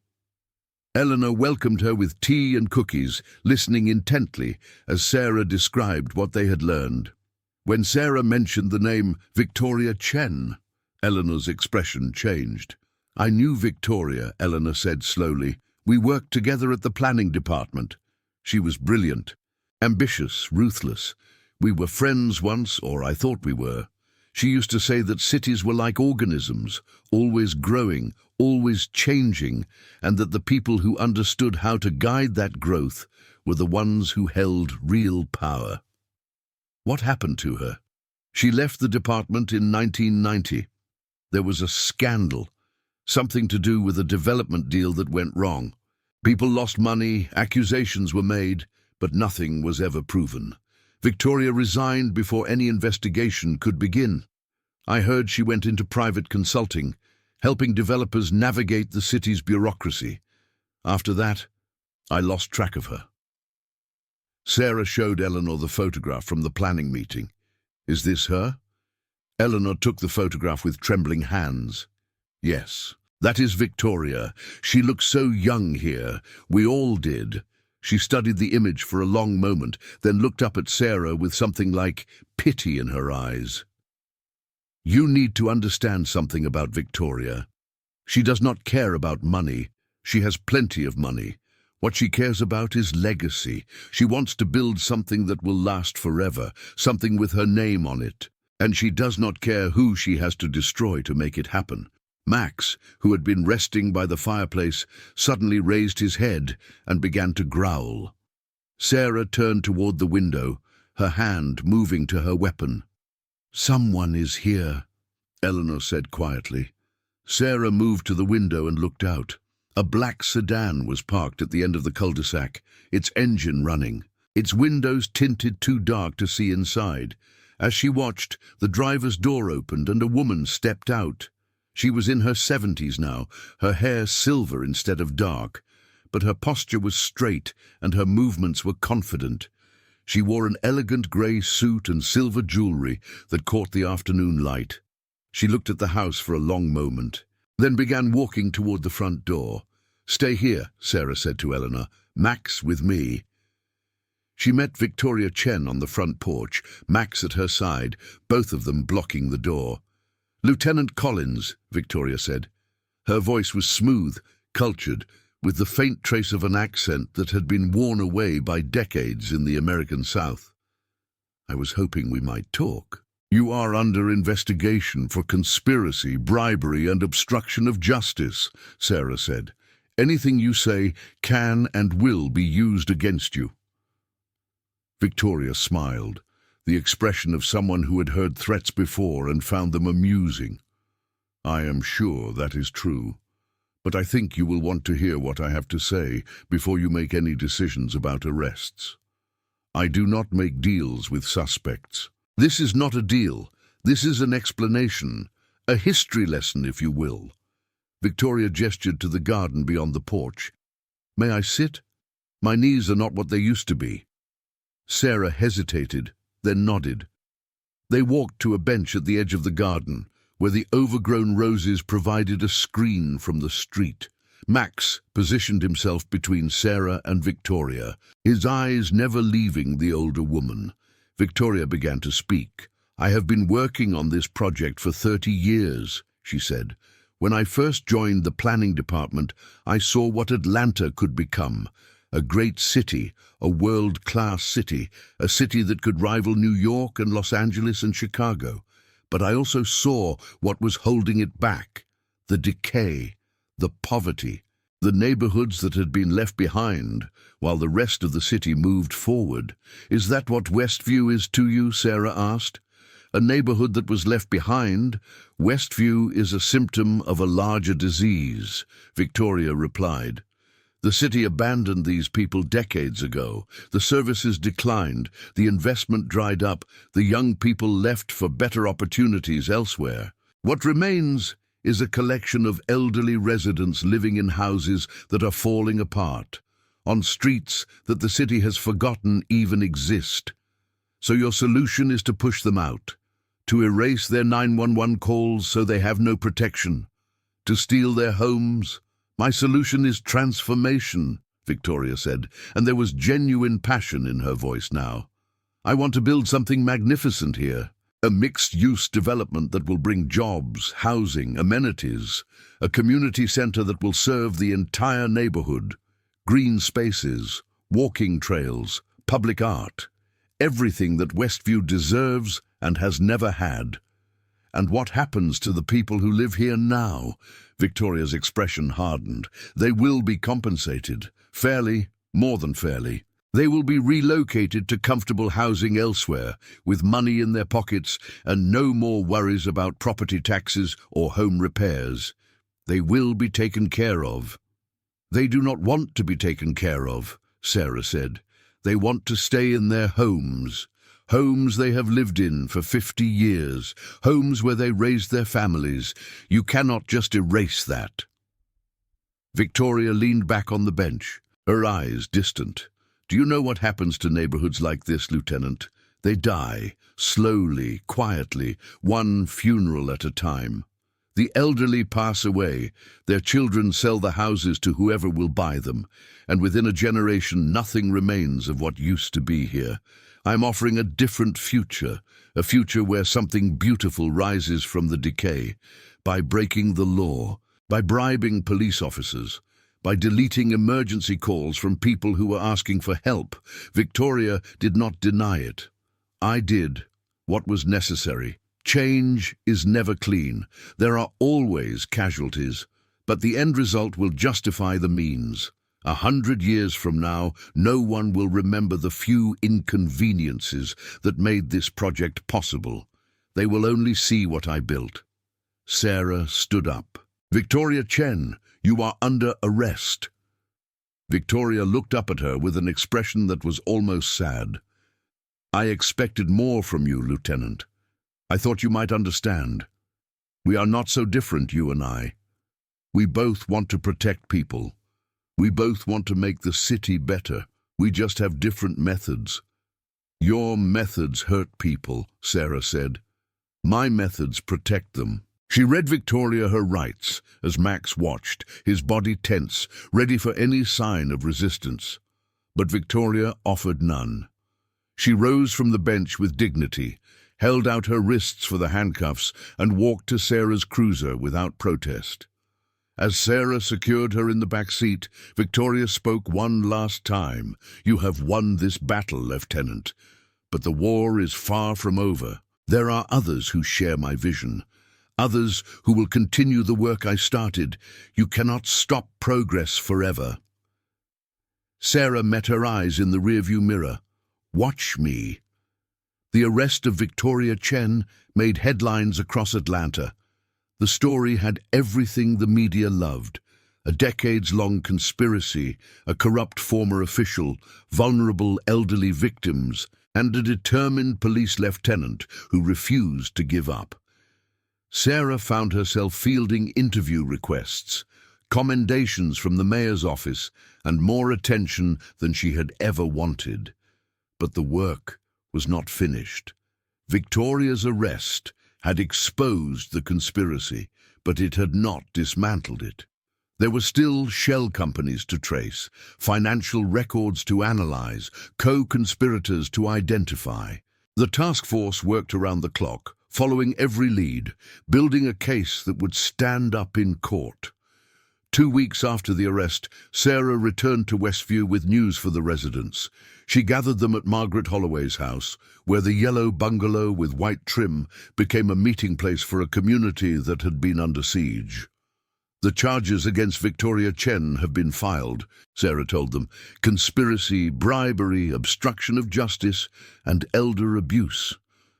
S1: Eleanor welcomed her with tea and cookies, listening intently as Sarah described what they had learned. When Sarah mentioned the name Victoria Chen, Eleanor's expression changed. "I knew Victoria," Eleanor said slowly. "We worked together at the planning department. She was brilliant, ambitious, ruthless. We were friends once, or I thought we were. She used to say that cities were like organisms, always growing, always changing, and that the people who understood how to guide that growth were the ones who held real power." What happened to her? She left the department in 1990. There was a scandal, something to do with a development deal that went wrong. People lost money, accusations were made, but nothing was ever proven. Victoria resigned before any investigation could begin. I heard she went into private consulting, helping developers navigate the city's bureaucracy. After that, I lost track of her. Sarah showed Eleanor the photograph from the planning meeting. "Is this her?" Eleanor took the photograph with trembling hands. "Yes, that is Victoria. She looks so young here. We all did." She studied the image for a long moment, then looked up at Sarah with something like pity in her eyes. "You need to understand something about Victoria. She does not care about money. She has plenty of money. What she cares about is legacy. She wants to build something that will last forever, something with her name on it. And she does not care who she has to destroy to make it happen." Max, who had been resting by the fireplace, suddenly raised his head and began to growl. Sarah turned toward the window, her hand moving to her weapon. "Someone is here," Eleanor said quietly. Sarah moved to the window and looked out. A black sedan was parked at the end of the cul-de-sac, its engine running, its windows tinted too dark to see inside. As she watched, the driver's door opened and a woman stepped out. She was in her 70s now, her hair silver instead of dark, but her posture was straight and her movements were confident. She wore an elegant grey suit and silver jewellery that caught the afternoon light. She looked at the house for a long moment, then began walking toward the front door. "Stay here," Sarah said to Eleanor. "Max with me." She met Victoria Chen on the front porch, Max at her side, both of them blocking the door. "Lieutenant Collins," Victoria said. Her voice was smooth, cultured, with the faint trace of an accent that had been worn away by decades in the American South. "I was hoping we might talk." "You are under investigation for conspiracy, bribery, and obstruction of justice," Sarah said. "Anything you say can and will be used against you." Victoria smiled, the expression of someone who had heard threats before and found them amusing. "I am sure that is true, but I think you will want to hear what I have to say before you make any decisions about arrests. I do not make deals with suspects. This is not a deal. This is an explanation, a history lesson, if you will." Victoria gestured to the garden beyond the porch. "May I sit? My knees are not what they used to be." Sarah hesitated, then nodded. They walked to a bench at the edge of the garden, where the overgrown roses provided a screen from the street. Max positioned himself between Sarah and Victoria, his eyes never leaving the older woman. Victoria began to speak. "I have been working on this project for 30 years, she said. "When I first joined the planning department, I saw what Atlanta could become. A great city, a world-class city, a city that could rival New York and Los Angeles and Chicago. But I also saw what was holding it back, The decay, the poverty, the neighborhoods that had been left behind while the rest of the city moved forward. Is that what Westview is to you? Sarah asked. A neighborhood that was left behind. Westview is a symptom of a larger disease, Victoria replied. The city abandoned these people decades ago. The services declined, the investment dried up, the young people left for better opportunities elsewhere. What remains is a collection of elderly residents living in houses that are falling apart, on streets that the city has forgotten even exist. So your solution is to push them out, to erase their 911 calls so they have no protection, to steal their homes. My solution is transformation, Victoria said, and there was genuine passion in her voice now. I want to build something magnificent here. A mixed-use development that will bring jobs, housing, amenities, a community center that will serve the entire neighborhood, green spaces, walking trails, public art, everything that Westview deserves and has never had. And what happens to the people who live here now? Victoria's expression hardened. They will be compensated, fairly, more than fairly. They will be relocated to comfortable housing elsewhere, with money in their pockets and no more worries about property taxes or home repairs. They will be taken care of. They do not want to be taken care of, Sarah said. They want to stay in their homes. Homes they have lived in for 50 years. Homes where they raised their families. You cannot just erase that. Victoria leaned back on the bench, her eyes distant. Do you know what happens to neighborhoods like this, Lieutenant? They die, slowly, quietly, one funeral at a time. The elderly pass away, their children sell the houses to whoever will buy them, and within a generation nothing remains of what used to be here. I'm offering a different future, a future where something beautiful rises from the decay, by breaking the law, by bribing police officers, by deleting emergency calls from people who were asking for help. Victoria did not deny it. I did what was necessary. Change is never clean. There are always casualties, but the end result will justify the means. 100 years from now, no one will remember the few inconveniences that made this project possible. They will only see what I built. Sarah stood up. Victoria Chen, you are under arrest. Victoria looked up at her with an expression that was almost sad. I expected more from you, Lieutenant. I thought you might understand. We are not so different, you and I. We both want to protect people. We both want to make the city better. We just have different methods. Your methods hurt people, Sarah said. My methods protect them. She read Victoria her rights as Max watched, his body tense, ready for any sign of resistance. But Victoria offered none. She rose from the bench with dignity, held out her wrists for the handcuffs, and walked to Sarah's cruiser without protest. As Sarah secured her in the back seat, Victoria spoke one last time. You have won this battle, Lieutenant. But the war is far from over. There are others who share my vision. Others who will continue the work I started. You cannot stop progress forever. Sarah met her eyes in the rearview mirror. Watch me. The arrest of Victoria Chen made headlines across Atlanta. The story had everything the media loved: a decades-long conspiracy, a corrupt former official, vulnerable elderly victims, and a determined police lieutenant who refused to give up. Sarah found herself fielding interview requests, commendations from the mayor's office, and more attention than she had ever wanted. But the work was not finished. Victoria's arrest had exposed the conspiracy, but it had not dismantled it. There were still shell companies to trace, financial records to analyze, co-conspirators to identify. The task force worked around the clock, following every lead, building a case that would stand up in court. 2 weeks after the arrest, Sarah returned to Westview with news for the residents. She gathered them at Margaret Holloway's house, where the yellow bungalow with white trim became a meeting place for a community that had been under siege. The charges against Victoria Chen have been filed, Sarah told them. Conspiracy, bribery, obstruction of justice, and elder abuse.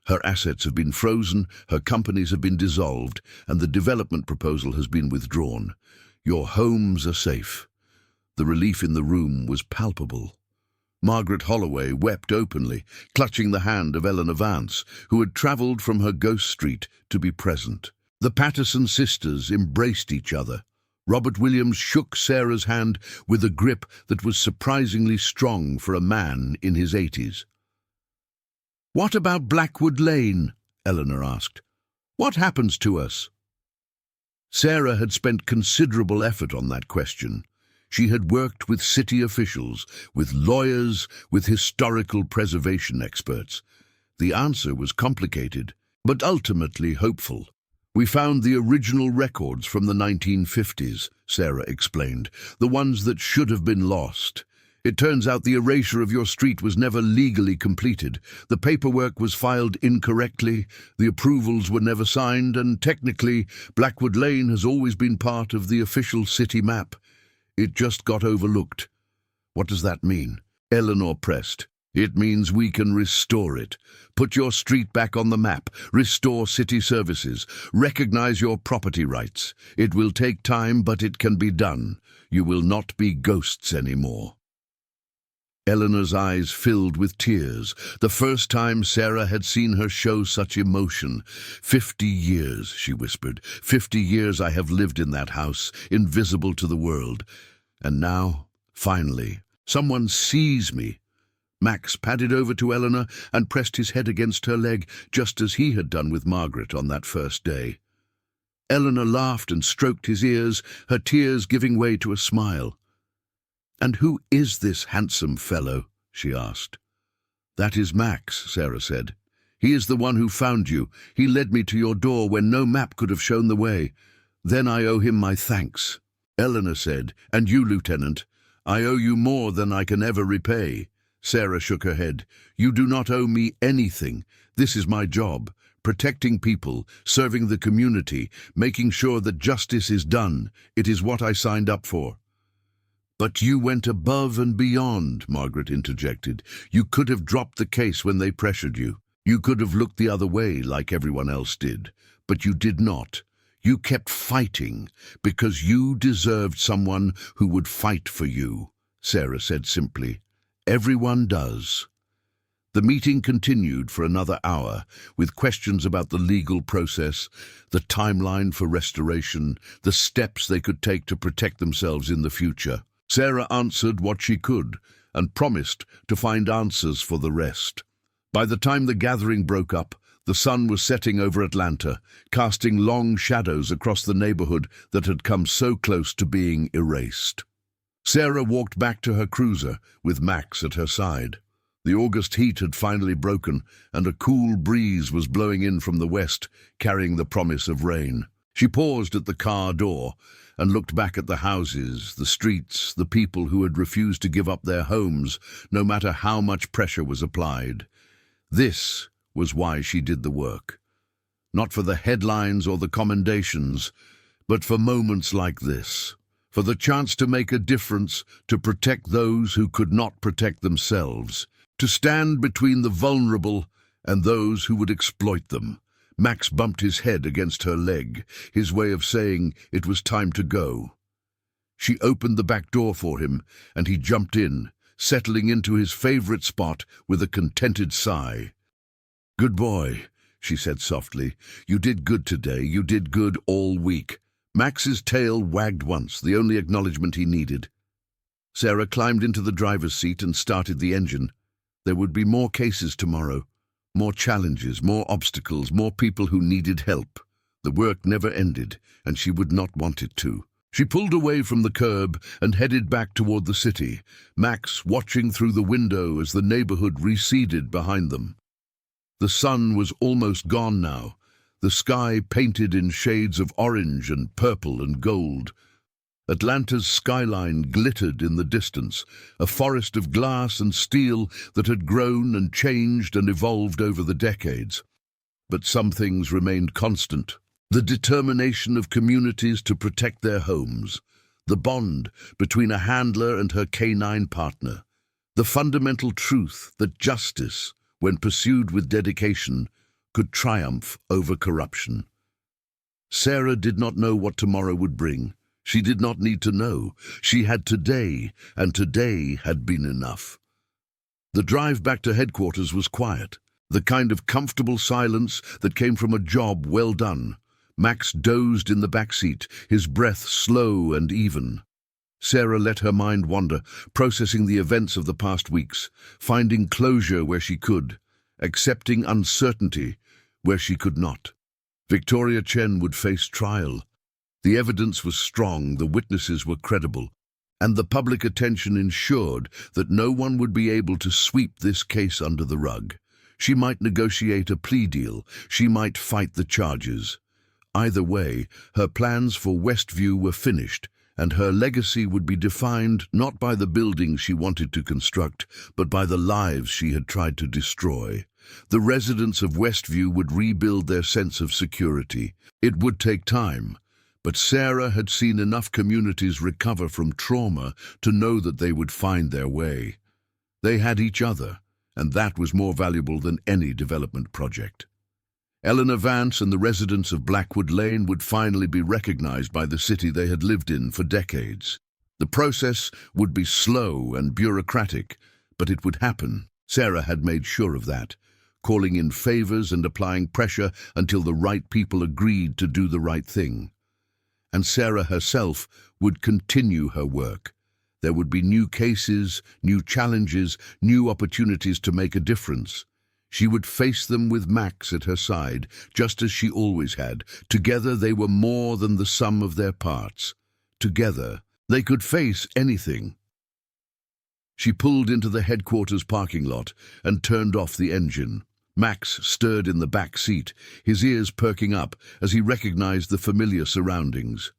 S1: Her assets have been frozen, her companies have been dissolved, and the development proposal has been withdrawn. Your homes are safe. The relief in the room was palpable. Margaret Holloway wept openly, clutching the hand of Eleanor Vance, who had travelled from her ghost street to be present. The Patterson sisters embraced each other. Robert Williams shook Sarah's hand with a grip that was surprisingly strong for a man in his 80s. "What about Blackwood Lane?" Eleanor asked. "What happens to us?" Sarah had spent considerable effort on that question. She had worked with city officials, with lawyers, with historical preservation experts. The answer was complicated, but ultimately hopeful. "We found the original records from the 1950s, Sarah explained, the ones that should have been lost. It turns out the erasure of your street was never legally completed. The paperwork was filed incorrectly, the approvals were never signed, and technically, Blackwood Lane has always been part of the official city map. It just got overlooked." "What does that mean?" Eleanor pressed. "It means we can restore it. Put your street back on the map, restore city services, recognize your property rights. It will take time, but it can be done. You will not be ghosts anymore." Eleanor's eyes filled with tears, the first time Sarah had seen her show such emotion. 50 years, she whispered. 50 years I have lived in that house, invisible to the world. And now, finally, someone sees me. Max padded over to Eleanor and pressed his head against her leg, just as he had done with Margaret on that first day. Eleanor laughed and stroked his ears, her tears giving way to a smile. "And who is this handsome fellow?" she asked. "That is Max," Sarah said. "He is the one who found you. He led me to your door when no map could have shown the way. Then I owe him my thanks." Eleanor said, "And you, Lieutenant, I owe you more than I can ever repay." Sarah shook her head. "You do not owe me anything. This is my job, protecting people, serving the community, making sure that justice is done. It is what I signed up for." "But you went above and beyond," Margaret interjected. "You could have dropped the case when they pressured you. You could have looked the other way like everyone else did. But you did not. You kept fighting because you deserved someone who would fight for you," Sarah said simply. "Everyone does." The meeting continued for another hour, with questions about the legal process, the timeline for restoration, the steps they could take to protect themselves in the future. Sarah answered what she could and promised to find answers for the rest. By the time the gathering broke up, the sun was setting over Atlanta, casting long shadows across the neighborhood that had come so close to being erased. Sarah walked back to her cruiser with Max at her side. The August heat had finally broken, and a cool breeze was blowing in from the west, carrying the promise of rain. She paused at the car door and looked back at the houses, the streets, the people who had refused to give up their homes, no matter how much pressure was applied. This was why she did the work. Not for the headlines or the commendations, but for moments like this, for the chance to make a difference, to protect those who could not protect themselves, to stand between the vulnerable and those who would exploit them. Max bumped his head against her leg, his way of saying it was time to go. She opened the back door for him, and he jumped in, settling into his favorite spot with a contented sigh. "Good boy," she said softly. "You did good today. You did good all week." Max's tail wagged once, the only acknowledgement he needed. Sarah climbed into the driver's seat and started the engine. There would be more cases tomorrow. More challenges, more obstacles, more people who needed help. The work never ended, and she would not want it to. She pulled away from the curb and headed back toward the city, Max watching through the window as the neighborhood receded behind them. The sun was almost gone now, the sky painted in shades of orange and purple and gold. Atlanta's skyline glittered in the distance, a forest of glass and steel that had grown and changed and evolved over the decades. But some things remained constant. The determination of communities to protect their homes, the bond between a handler and her K-9 partner, the fundamental truth that justice, when pursued with dedication, could triumph over corruption. Sarah did not know what tomorrow would bring. She did not need to know. She had today, and today had been enough. The drive back to headquarters was quiet, the kind of comfortable silence that came from a job well done. Max dozed in the back seat, his breath slow and even. Sarah let her mind wander, processing the events of the past weeks, finding closure where she could, accepting uncertainty where she could not. Victoria Chen would face trial. The evidence was strong, the witnesses were credible, and the public attention ensured that no one would be able to sweep this case under the rug. She might negotiate a plea deal, she might fight the charges. Either way, her plans for Westview were finished, and her legacy would be defined not by the buildings she wanted to construct, but by the lives she had tried to destroy. The residents of Westview would rebuild their sense of security. It would take time, but Sarah had seen enough communities recover from trauma to know that they would find their way. They had each other, and that was more valuable than any development project. Eleanor Vance and the residents of Blackwood Lane would finally be recognized by the city they had lived in for decades. The process would be slow and bureaucratic, but it would happen. Sarah had made sure of that, calling in favors and applying pressure until the right people agreed to do the right thing. And Sarah herself would continue her work. There would be new cases, new challenges, new opportunities to make a difference. She would face them with Max at her side, just as she always had. Together they were more than the sum of their parts. Together they could face anything. She pulled into the headquarters parking lot and turned off the engine. Max stirred in the back seat, his ears perking up as he recognized the familiar surroundings.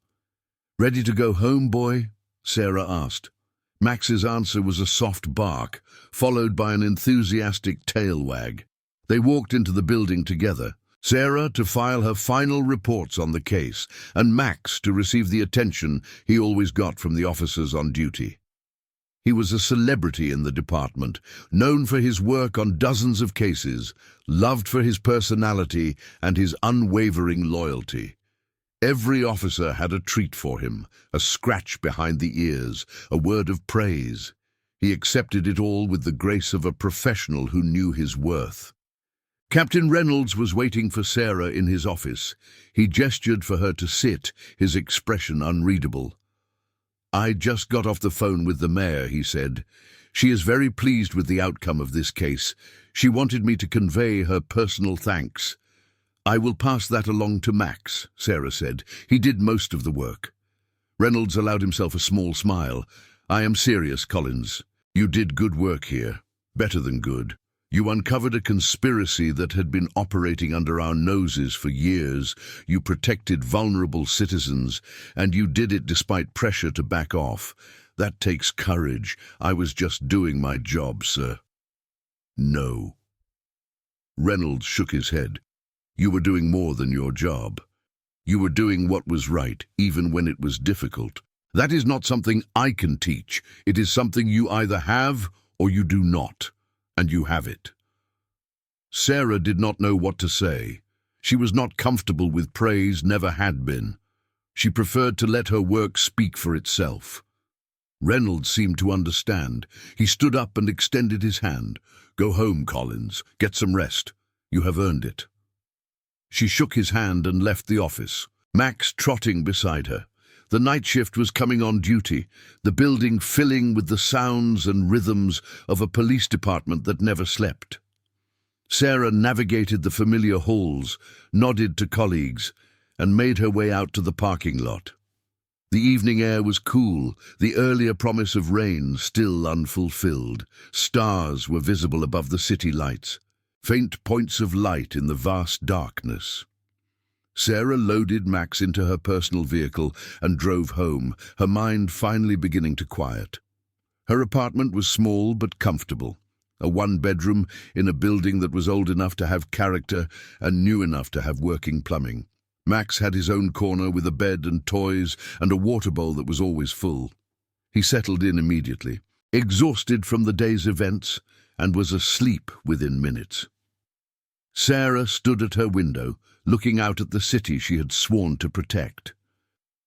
S1: "Ready to go home, boy?" Sarah asked. Max's answer was a soft bark, followed by an enthusiastic tail wag. They walked into the building together, Sarah to file her final reports on the case, and Max to receive the attention he always got from the officers on duty. He was a celebrity in the department, known for his work on dozens of cases, loved for his personality and his unwavering loyalty. Every officer had a treat for him, a scratch behind the ears, a word of praise. He accepted it all with the grace of a professional who knew his worth. Captain Reynolds was waiting for Sarah in his office. He gestured for her to sit, his expression unreadable. "I just got off the phone with the mayor," he said. "She is very pleased with the outcome of this case. She wanted me to convey her personal thanks." "I will pass that along to Max," Sarah said. "He did most of the work." Reynolds allowed himself a small smile. "I am serious, Collins. You did good work here. Better than good. You uncovered a conspiracy that had been operating under our noses for years. You protected vulnerable citizens, and you did it despite pressure to back off. That takes courage. I was just doing my job, sir." "No." Reynolds shook his head. "You were doing more than your job. You were doing what was right, even when it was difficult. That is not something I can teach. It is something you either have or you do not, and you have it." Sarah did not know what to say. She was not comfortable with praise, never had been. She preferred to let her work speak for itself. Reynolds seemed to understand. He stood up and extended his hand. "Go home, Collins. Get some rest. You have earned it." She shook his hand and left the office, Max trotting beside her. The night shift was coming on duty, the building filling with the sounds and rhythms of a police department that never slept. Sarah navigated the familiar halls, nodded to colleagues, and made her way out to the parking lot. The evening air was cool, the earlier promise of rain still unfulfilled. Stars were visible above the city lights, faint points of light in the vast darkness. Sarah loaded Max into her personal vehicle and drove home, her mind finally beginning to quiet. Her apartment was small but comfortable, a one-bedroom in a building that was old enough to have character and new enough to have working plumbing. Max had his own corner with a bed and toys and a water bowl that was always full. He settled in immediately, exhausted from the day's events, and was asleep within minutes. Sarah stood at her window, looking out at the city she had sworn to protect.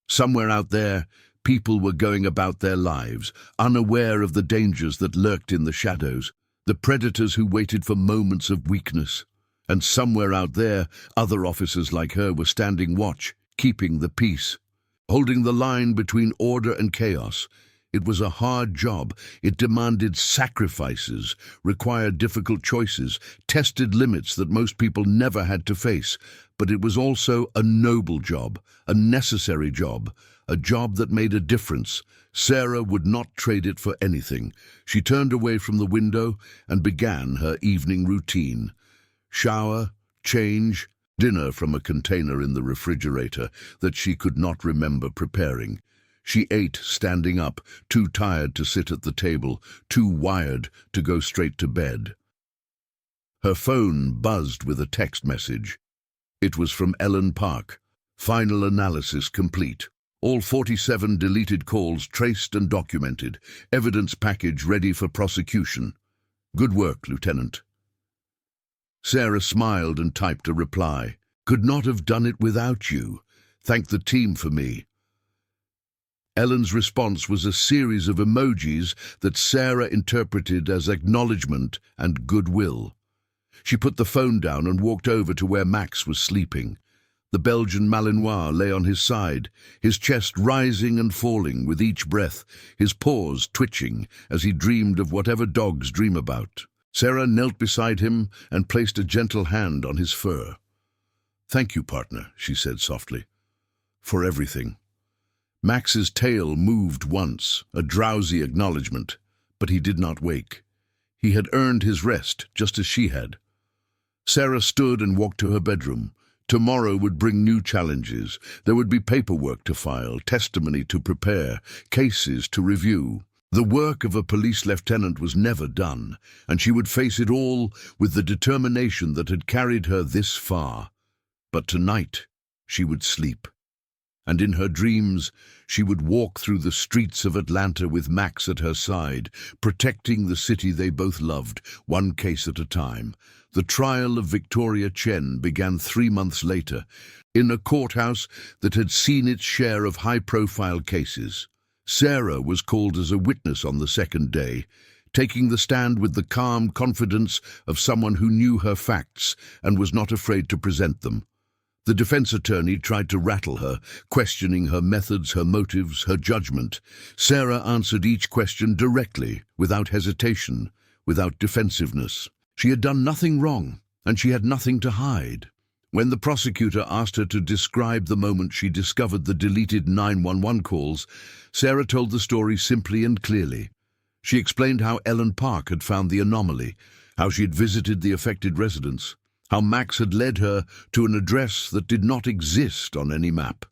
S1: Somewhere out there, people were going about their lives, unaware of the dangers that lurked in the shadows, the predators who waited for moments of weakness. And somewhere out there, other officers like her were standing watch, keeping the peace, holding the line between order and chaos. It was a hard job. It demanded sacrifices, required difficult choices, tested limits that most people never had to face. But it was also a noble job, a necessary job, a job that made a difference. Sarah would not trade it for anything. She turned away from the window and began her evening routine. Shower, change, dinner from a container in the refrigerator that she could not remember preparing. She ate standing up, too tired to sit at the table, too wired to go straight to bed. Her phone buzzed with a text message. It was from Ellen Park. Final analysis complete. All 47 deleted calls traced and documented. Evidence package ready for prosecution. Good work, Lieutenant. Sarah smiled and typed a reply. Could not have done it without you. Thank the team for me. Ellen's response was a series of emojis that Sarah interpreted as acknowledgement and goodwill. She put the phone down and walked over to where Max was sleeping. The Belgian Malinois lay on his side, his chest rising and falling with each breath, his paws twitching as he dreamed of whatever dogs dream about. Sarah knelt beside him and placed a gentle hand on his fur. "Thank you, partner," she said softly, "for everything." Max's tail moved once, a drowsy acknowledgement, but he did not wake. He had earned his rest, just as she had. Sarah stood and walked to her bedroom. Tomorrow would bring new challenges. There would be paperwork to file, testimony to prepare, cases to review. The work of a police lieutenant was never done, and she would face it all with the determination that had carried her this far. But tonight, she would sleep. And in her dreams, she would walk through the streets of Atlanta with Max at her side, protecting the city they both loved, one case at a time. The trial of Victoria Chen began 3 months later, in a courthouse that had seen its share of high-profile cases. Sarah was called as a witness on the second day, taking the stand with the calm confidence of someone who knew her facts and was not afraid to present them. The defense attorney tried to rattle her, questioning her methods, her motives, her judgment. Sarah answered each question directly, without hesitation, without defensiveness. She had done nothing wrong, and she had nothing to hide. When the prosecutor asked her to describe the moment she discovered the deleted 911 calls, Sarah told the story simply and clearly. She explained how Ellen Park had found the anomaly, how she had visited the affected residence, how Max had led her to an address that did not exist on any map.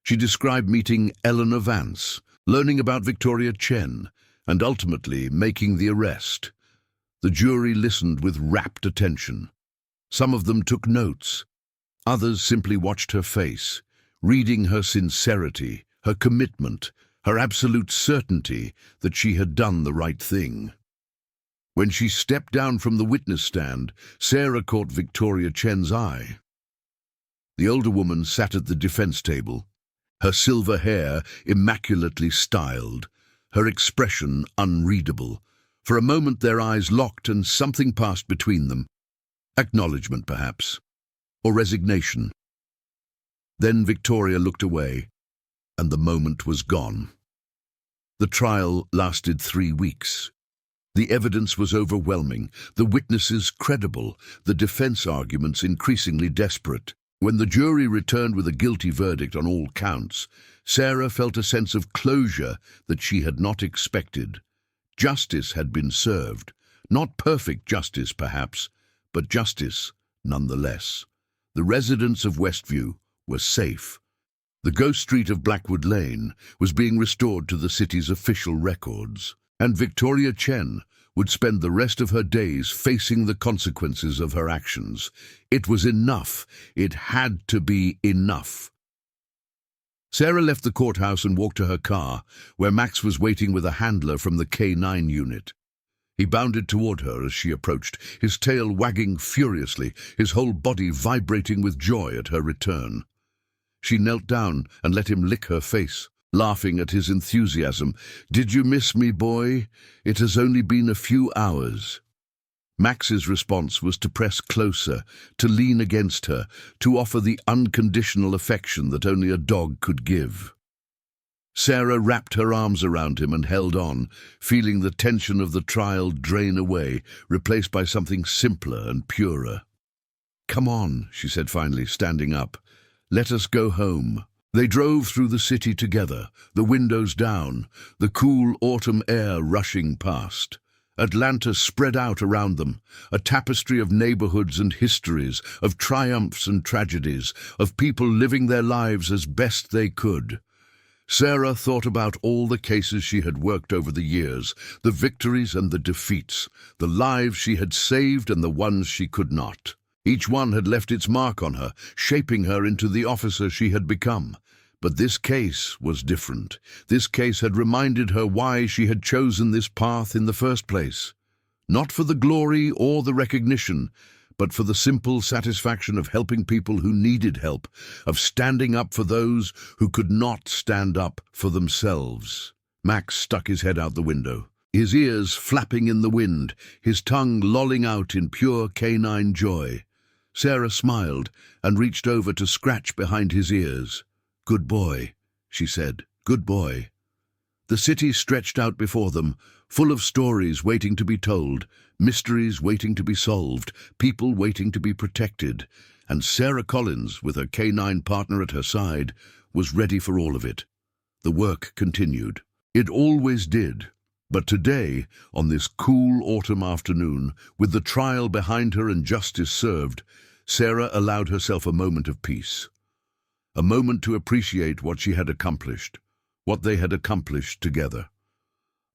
S1: She described meeting Eleanor Vance, learning about Victoria Chen, and ultimately making the arrest. The jury listened with rapt attention. Some of them took notes. Others simply watched her face, reading her sincerity, her commitment, her absolute certainty that she had done the right thing. When she stepped down from the witness stand, Sarah caught Victoria Chen's eye. The older woman sat at the defense table, her silver hair immaculately styled, her expression unreadable. For a moment their eyes locked and something passed between them. Acknowledgement, perhaps, or resignation. Then Victoria looked away, and the moment was gone. The trial lasted 3 weeks. The evidence was overwhelming, the witnesses credible, the defense arguments increasingly desperate. When the jury returned with a guilty verdict on all counts, Sarah felt a sense of closure that she had not expected. Justice had been served. Not perfect justice, perhaps, but justice nonetheless. The residents of Westview were safe. The ghost street of Blackwood Lane was being restored to the city's official records. And Victoria Chen would spend the rest of her days facing the consequences of her actions. It was enough. It had to be enough. Sarah left the courthouse and walked to her car, where Max was waiting with a handler from the K-9 unit. He bounded toward her as she approached, his tail wagging furiously, his whole body vibrating with joy at her return. She knelt down and let him lick her face, laughing at his enthusiasm. "Did you miss me, boy? It has only been a few hours." Max's response was to press closer, to lean against her, to offer the unconditional affection that only a dog could give. Sarah wrapped her arms around him and held on, feeling the tension of the trial drain away, replaced by something simpler and purer. "Come on," she said finally, standing up. "Let us go home." They drove through the city together, the windows down, the cool autumn air rushing past. Atlanta spread out around them, a tapestry of neighborhoods and histories, of triumphs and tragedies, of people living their lives as best they could. Sarah thought about all the cases she had worked over the years, the victories and the defeats, the lives she had saved and the ones she could not. Each one had left its mark on her, shaping her into the officer she had become. But this case was different. This case had reminded her why she had chosen this path in the first place. Not for the glory or the recognition, but for the simple satisfaction of helping people who needed help, of standing up for those who could not stand up for themselves. Max stuck his head out the window, his ears flapping in the wind, his tongue lolling out in pure canine joy. Sarah smiled and reached over to scratch behind his ears. "Good boy," she said, "good boy." The city stretched out before them, full of stories waiting to be told, mysteries waiting to be solved, people waiting to be protected, and Sarah Collins, with her K-9 partner at her side, was ready for all of it. The work continued. It always did. But today, on this cool autumn afternoon, with the trial behind her and justice served, Sarah allowed herself a moment of peace. A moment to appreciate what she had accomplished, what they had accomplished together.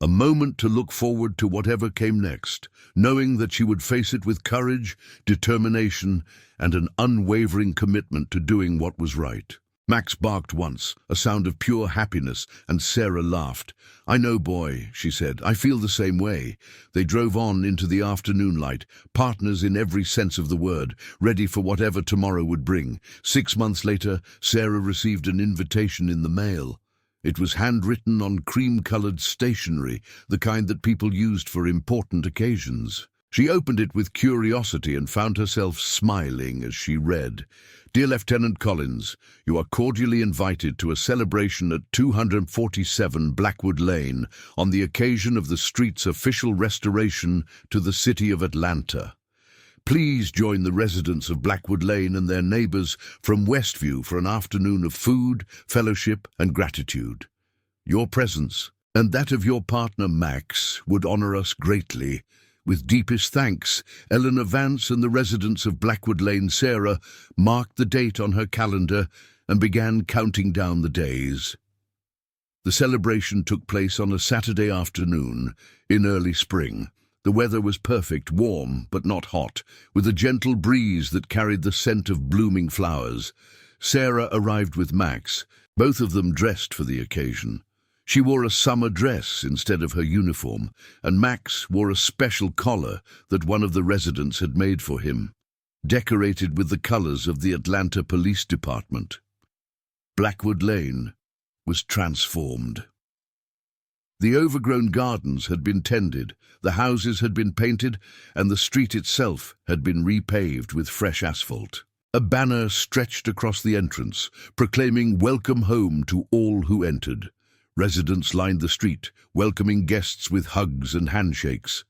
S1: A moment to look forward to whatever came next, knowing that she would face it with courage, determination, and an unwavering commitment to doing what was right. Max barked once, a sound of pure happiness, and Sarah laughed. "I know, boy," she said. "I feel the same way." They drove on into the afternoon light, partners in every sense of the word, ready for whatever tomorrow would bring. 6 months later, Sarah received an invitation in the mail. It was handwritten on cream-colored stationery, the kind that people used for important occasions. She opened it with curiosity and found herself smiling as she read. "Dear Lieutenant Collins, you are cordially invited to a celebration at 247 Blackwood Lane on the occasion of the street's official restoration to the city of Atlanta. Please join the residents of Blackwood Lane and their neighbors from Westview for an afternoon of food, fellowship, and gratitude. Your presence, and that of your partner Max, would honor us greatly. With deepest thanks, Eleanor Vance." And the residents of Blackwood Lane, Sarah, marked the date on her calendar and began counting down the days. The celebration took place on a Saturday afternoon in early spring. The weather was perfect, warm but not hot, with a gentle breeze that carried the scent of blooming flowers. Sarah arrived with Max, both of them dressed for the occasion. She wore a summer dress instead of her uniform, and Max wore a special collar that one of the residents had made for him, decorated with the colors of the Atlanta Police Department. Blackwood Lane was transformed. The overgrown gardens had been tended, the houses had been painted, and the street itself had been repaved with fresh asphalt. A banner stretched across the entrance, proclaiming "Welcome home" to all who entered. Residents lined the street, welcoming guests with hugs and handshakes.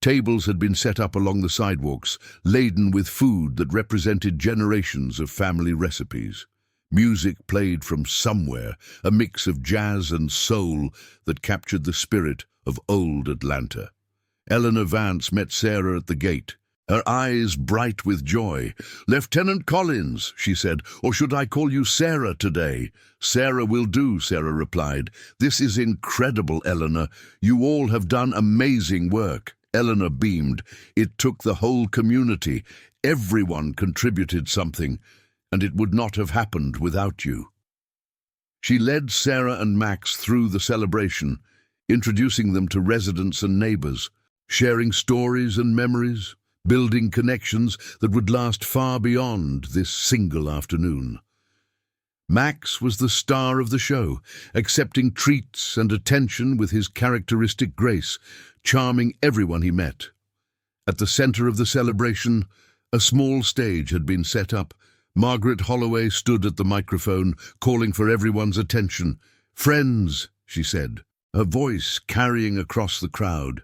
S1: Tables had been set up along the sidewalks, laden with food that represented generations of family recipes. Music played from somewhere, a mix of jazz and soul that captured the spirit of old Atlanta. Eleanor Vance met Sarah at the gate, her eyes bright with joy. "Lieutenant Collins," she said, "or should I call you Sarah today?" "Sarah will do," Sarah replied. "This is incredible, Eleanor. You all have done amazing work." Eleanor beamed. "It took the whole community. Everyone contributed something, and it would not have happened without you." She led Sarah and Max through the celebration, introducing them to residents and neighbors, sharing stories and memories, building connections that would last far beyond this single afternoon. Max was the star of the show, accepting treats and attention with his characteristic grace, charming everyone he met. At the center of the celebration, a small stage had been set up. Margaret Holloway stood at the microphone, calling for everyone's attention. "Friends," she said, her voice carrying across the crowd,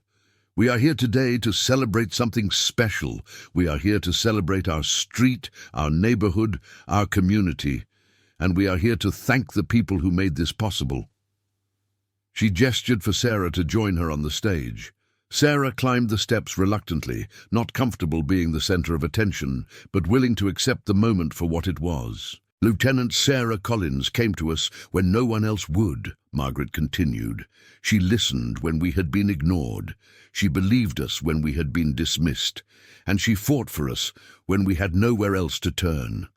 S1: "we are here today to celebrate something special. We are here to celebrate our street, our neighborhood, our community, and we are here to thank the people who made this possible." She gestured for Sarah to join her on the stage. Sarah climbed the steps reluctantly, not comfortable being the center of attention, but willing to accept the moment for what it was. "Lieutenant Sarah Collins came to us when no one else would," Margaret continued. "She listened when we had been ignored. She believed us when we had been dismissed. And she fought for us when we had nowhere else to turn.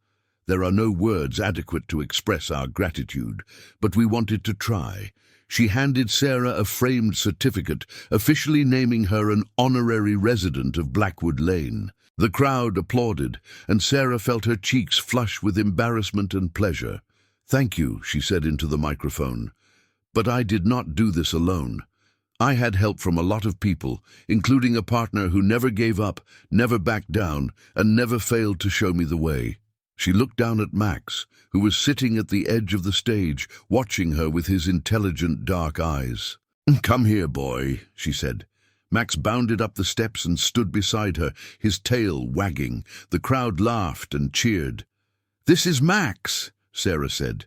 S1: There are no words adequate to express our gratitude, but we wanted to try." She handed Sarah a framed certificate, officially naming her an honorary resident of Blackwood Lane. The crowd applauded, and Sarah felt her cheeks flush with embarrassment and pleasure. "Thank you," she said into the microphone. "But I did not do this alone. I had help from a lot of people, including a partner who never gave up, never backed down, and never failed to show me the way." She looked down at Max, who was sitting at the edge of the stage, watching her with his intelligent dark eyes. "Come here, boy," she said. Max bounded up the steps and stood beside her, his tail wagging. The crowd laughed and cheered. "This is Max," Sarah said,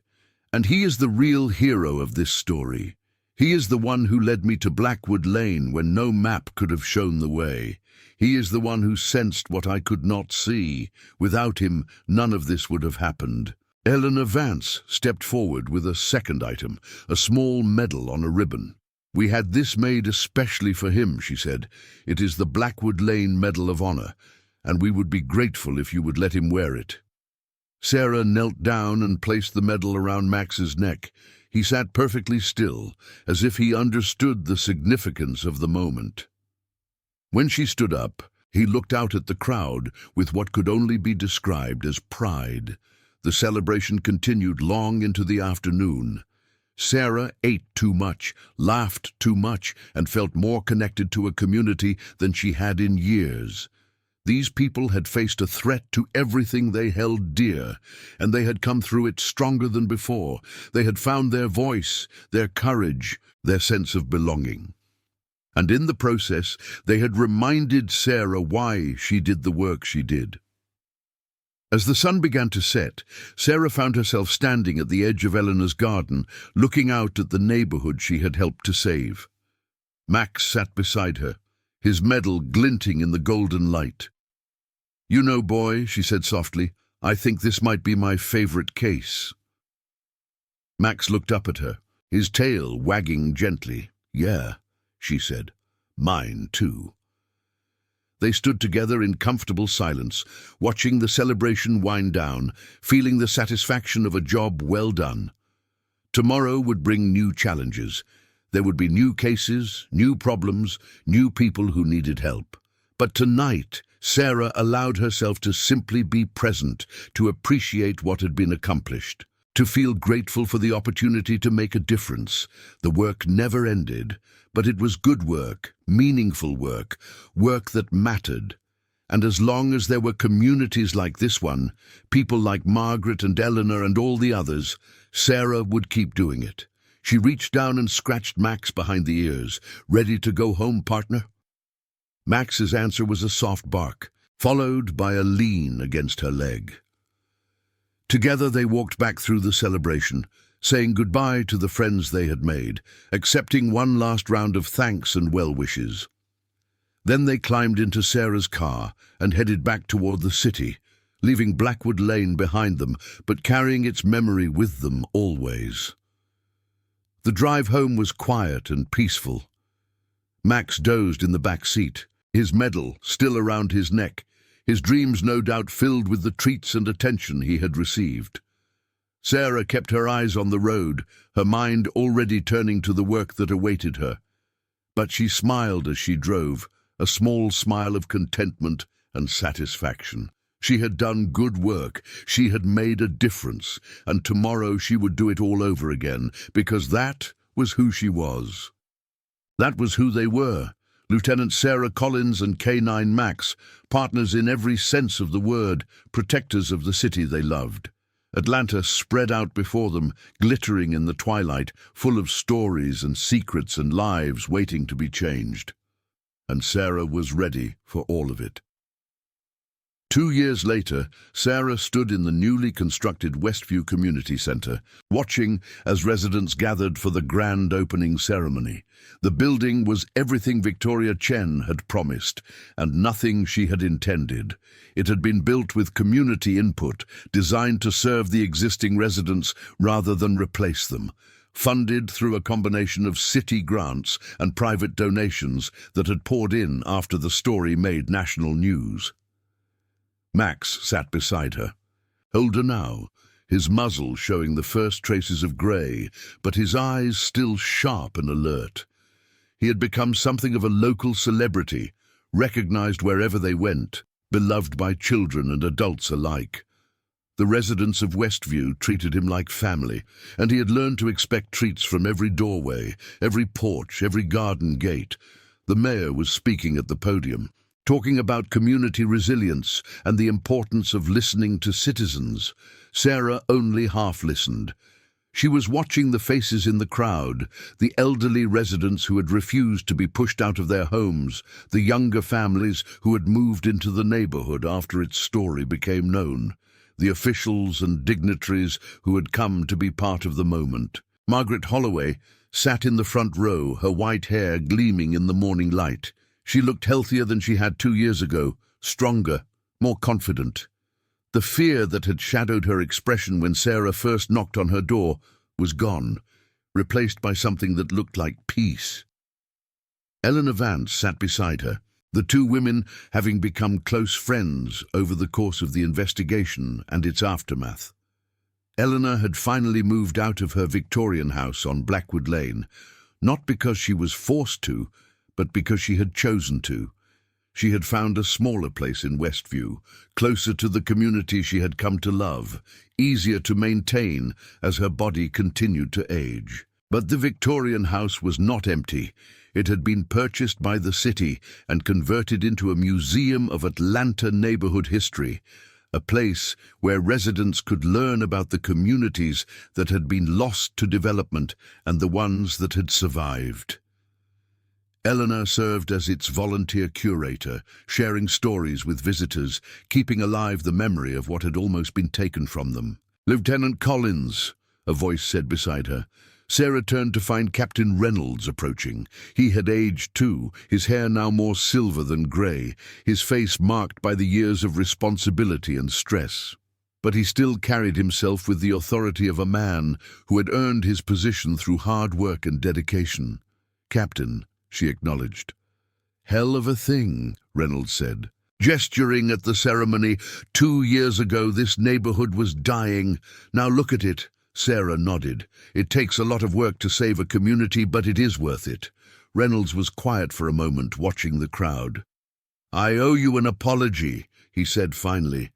S1: "and he is the real hero of this story. He is the one who led me to Blackwood Lane when no map could have shown the way. He is the one who sensed what I could not see. Without him, none of this would have happened." Eleanor Vance stepped forward with a second item, a small medal on a ribbon. "We had this made especially for him," she said. "It is the Blackwood Lane Medal of Honor, and we would be grateful if you would let him wear it." Sarah knelt down and placed the medal around Max's neck. He sat perfectly still, as if he understood the significance of the moment. When she stood up, he looked out at the crowd with what could only be described as pride. The celebration continued long into the afternoon. Sarah ate too much, laughed too much, and felt more connected to a community than she had in years. These people had faced a threat to everything they held dear, and they had come through it stronger than before. They had found their voice, their courage, their sense of belonging. And in the process, they had reminded Sarah why she did the work she did. As the sun began to set, Sarah found herself standing at the edge of Eleanor's garden, looking out at the neighborhood she had helped to save. Max sat beside her, his medal glinting in the golden light. "You know, boy," she said softly, "I think this might be my favorite case." Max looked up at her, his tail wagging gently. "Yeah," she said, "mine too." They stood together in comfortable silence, watching the celebration wind down, feeling the satisfaction of a job well done. Tomorrow would bring new challenges. There would be new cases, new problems, new people who needed help. But tonight, Sarah allowed herself to simply be present, to appreciate what had been accomplished, to feel grateful for the opportunity to make a difference. The work never ended, but it was good work, meaningful work, work that mattered. And as long as there were communities like this one, people like Margaret and Eleanor and all the others, Sarah would keep doing it. She reached down and scratched Max behind the ears. "Ready to go home, partner?" Max's answer was a soft bark, followed by a lean against her leg. Together they walked back through the celebration, saying goodbye to the friends they had made, accepting one last round of thanks and well wishes. Then they climbed into Sarah's car and headed back toward the city, leaving Blackwood Lane behind them, but carrying its memory with them always. The drive home was quiet and peaceful. Max dozed in the back seat, his medal still around his neck, his dreams no doubt filled with the treats and attention he had received. Sarah kept her eyes on the road, her mind already turning to the work that awaited her. But she smiled as she drove, a small smile of contentment and satisfaction. She had done good work, she had made a difference, and tomorrow she would do it all over again, because that was who she was. That was who they were, Lieutenant Sarah Collins and K-9 Max, partners in every sense of the word, protectors of the city they loved. Atlanta spread out before them, glittering in the twilight, full of stories and secrets and lives waiting to be changed. And Sarah was ready for all of it. 2 years later, Sarah stood in the newly constructed Westview Community Center, watching as residents gathered for the grand opening ceremony. The building was everything Victoria Chen had promised, and nothing she had intended. It had been built with community input, designed to serve the existing residents rather than replace them, funded through a combination of city grants and private donations that had poured in after the story made national news. Max sat beside her. Older now, his muzzle showing the first traces of grey, but his eyes still sharp and alert. He had become something of a local celebrity, recognized wherever they went, beloved by children and adults alike. The residents of Westview treated him like family, and he had learned to expect treats from every doorway, every porch, every garden gate. The mayor was speaking at the podium, talking about community resilience and the importance of listening to citizens. Sarah only half listened. She was watching the faces in the crowd, the elderly residents who had refused to be pushed out of their homes, the younger families who had moved into the neighborhood after its story became known, the officials and dignitaries who had come to be part of the moment. Margaret Holloway sat in the front row, her white hair gleaming in the morning light. She looked healthier than she had 2 years ago, stronger, more confident. The fear that had shadowed her expression when Sarah first knocked on her door was gone, replaced by something that looked like peace. Eleanor Vance sat beside her, the two women having become close friends over the course of the investigation and its aftermath. Eleanor had finally moved out of her Victorian house on Blackwood Lane, not because she was forced to, but because she had chosen to. She had found a smaller place in Westview, closer to the community she had come to love, easier to maintain as her body continued to age. But the Victorian house was not empty. It had been purchased by the city and converted into a museum of Atlanta neighborhood history, a place where residents could learn about the communities that had been lost to development and the ones that had survived. Eleanor served as its volunteer curator, sharing stories with visitors, keeping alive the memory of what had almost been taken from them. "Lieutenant Collins," a voice said beside her. Sarah turned to find Captain Reynolds approaching. He had aged too, his hair now more silver than grey, his face marked by the years of responsibility and stress. But he still carried himself with the authority of a man who had earned his position through hard work and dedication. "Captain," she acknowledged. "Hell of a thing," Reynolds said. "Gesturing at the ceremony, 2 years ago this neighborhood was dying. Now look at it." Sarah nodded. "It takes a lot of work to save a community, but it is worth it." Reynolds was quiet for a moment, watching the crowd. "I owe you an apology," he said finally.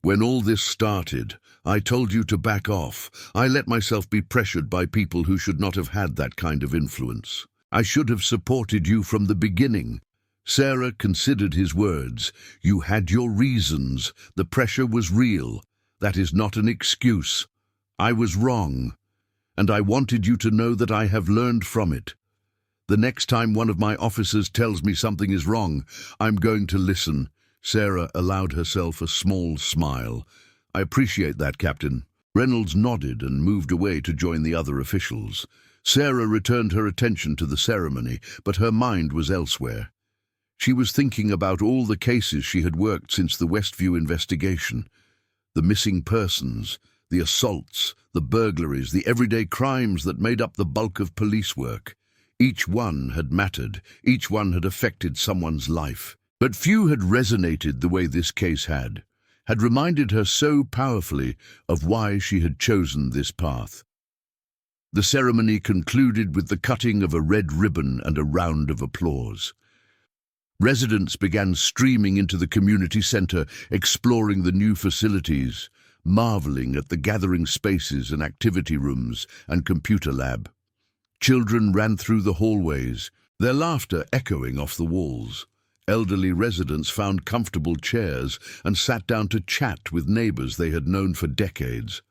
S1: "When all this started, I told you to back off. I let myself be pressured by people who should not have had that kind of influence. I should have supported you from the beginning." Sarah considered his words. "You had your reasons. The pressure was real. That is not an excuse. I was wrong, and I wanted you to know that I have learned from it. The next time one of my officers tells me something is wrong, I'm going to listen." Sarah allowed herself a small smile. "I appreciate that, Captain." Reynolds nodded and moved away to join the other officials. Sarah returned her attention to the ceremony, but her mind was elsewhere. She was thinking about all the cases she had worked since the Westview investigation. The missing persons, the assaults, the burglaries, the everyday crimes that made up the bulk of police work. Each one had mattered, each one had affected someone's life. But few had resonated the way this case had reminded her so powerfully of why she had chosen this path. The ceremony concluded with the cutting of a red ribbon and a round of applause. Residents began streaming into the community center, exploring the new facilities, marveling at the gathering spaces and activity rooms and computer lab. Children ran through the hallways, their laughter echoing off the walls. Elderly residents found comfortable chairs and sat down to chat with neighbors they had known for decades.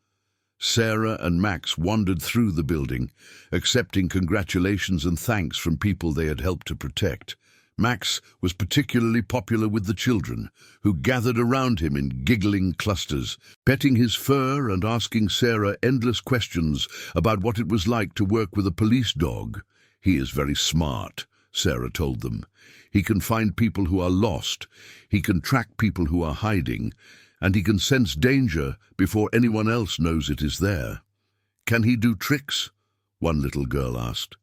S1: Sarah and Max wandered through the building, accepting congratulations and thanks from people they had helped to protect. Max was particularly popular with the children, who gathered around him in giggling clusters, petting his fur and asking Sarah endless questions about what it was like to work with a police dog. "He is very smart," Sarah told them. "He can find people who are lost, he can track people who are hiding, and he can sense danger before anyone else knows it is there." "Can he do tricks?" one little girl asked.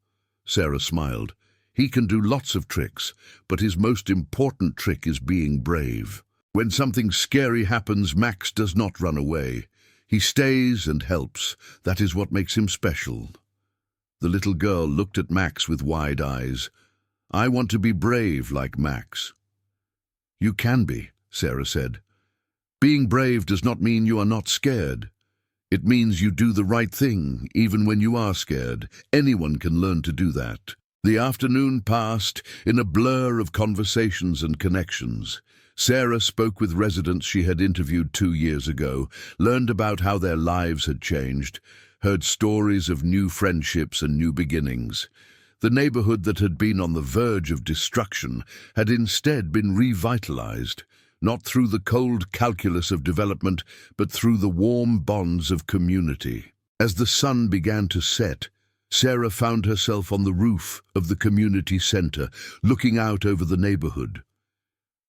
S1: Sarah smiled. "He can do lots of tricks, but his most important trick is being brave. When something scary happens, Max does not run away. He stays and helps. That is what makes him special." The little girl looked at Max with wide eyes. "I want to be brave like Max." "You can be," Sarah said. "Being brave does not mean you are not scared. It means you do the right thing, even when you are scared. Anyone can learn to do that." The afternoon passed in a blur of conversations and connections. Sarah spoke with residents she had interviewed 2 years ago, learned about how their lives had changed, heard stories of new friendships and new beginnings. The neighborhood that had been on the verge of destruction had instead been revitalized, not through the cold calculus of development, but through the warm bonds of community. As the sun began to set, Sarah found herself on the roof of the community center, looking out over the neighborhood.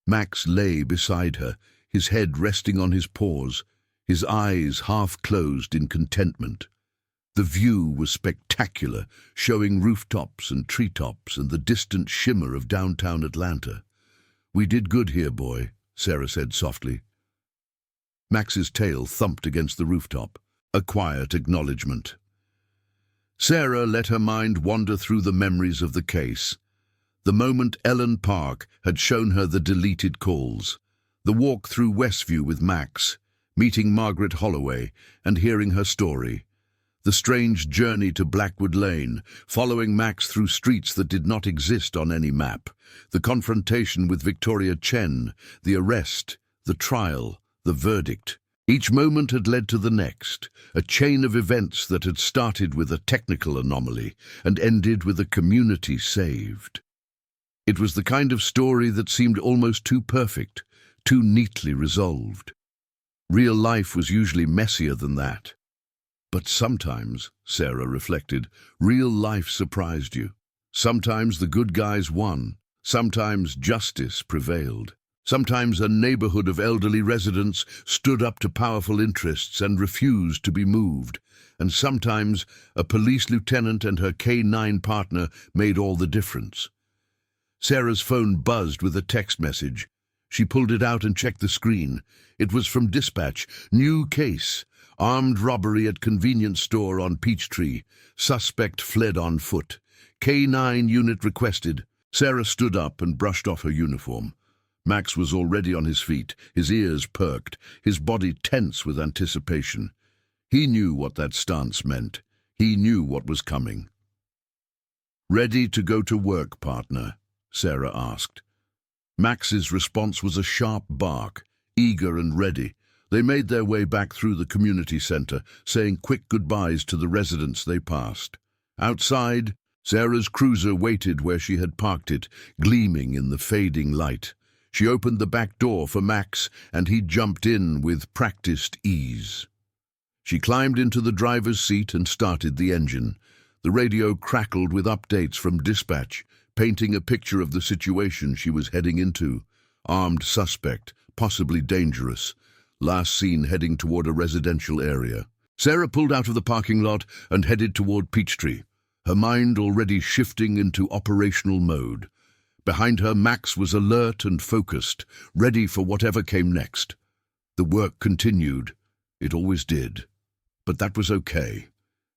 S1: Max lay beside her, his head resting on his paws, his eyes half closed in contentment. The view was spectacular, showing rooftops and treetops and the distant shimmer of downtown Atlanta. "We did good here, boy," Sarah said softly. Max's tail thumped against the rooftop, a quiet acknowledgement. Sarah let her mind wander through the memories of the case. The moment Ellen Park had shown her the deleted calls, the walk through Westview with Max, meeting Margaret Holloway and hearing her story, the strange journey to Blackwood Lane, following Max through streets that did not exist on any map, the confrontation with Victoria Chen, the arrest, the trial, the verdict. Each moment had led to the next, a chain of events that had started with a technical anomaly and ended with a community saved. It was the kind of story that seemed almost too perfect, too neatly resolved. Real life was usually messier than that. But sometimes, Sarah reflected, real life surprised you. Sometimes the good guys won. Sometimes justice prevailed. Sometimes a neighborhood of elderly residents stood up to powerful interests and refused to be moved. And sometimes a police lieutenant and her K-9 partner made all the difference. Sarah's phone buzzed with a text message. She pulled it out and checked the screen. It was from dispatch. New case. Armed robbery at convenience store on Peachtree. Suspect fled on foot. K-9 unit requested. Sarah stood up and brushed off her uniform. Max was already on his feet, his ears perked, his body tense with anticipation. He knew what that stance meant. He knew what was coming. "Ready to go to work, partner?" Sarah asked. Max's response was a sharp bark, eager and ready. They made their way back through the community center, saying quick goodbyes to the residents they passed. Outside, Sarah's cruiser waited where she had parked it, gleaming in the fading light. She opened the back door for Max, and he jumped in with practiced ease. She climbed into the driver's seat and started the engine. The radio crackled with updates from dispatch. painting a picture of the situation she was heading into. Armed suspect, possibly dangerous. Last seen heading toward a residential area. Sarah pulled out of the parking lot and headed toward Peachtree, her mind already shifting into operational mode. Behind her, Max was alert and focused, ready for whatever came next. The work continued. It always did. But that was okay.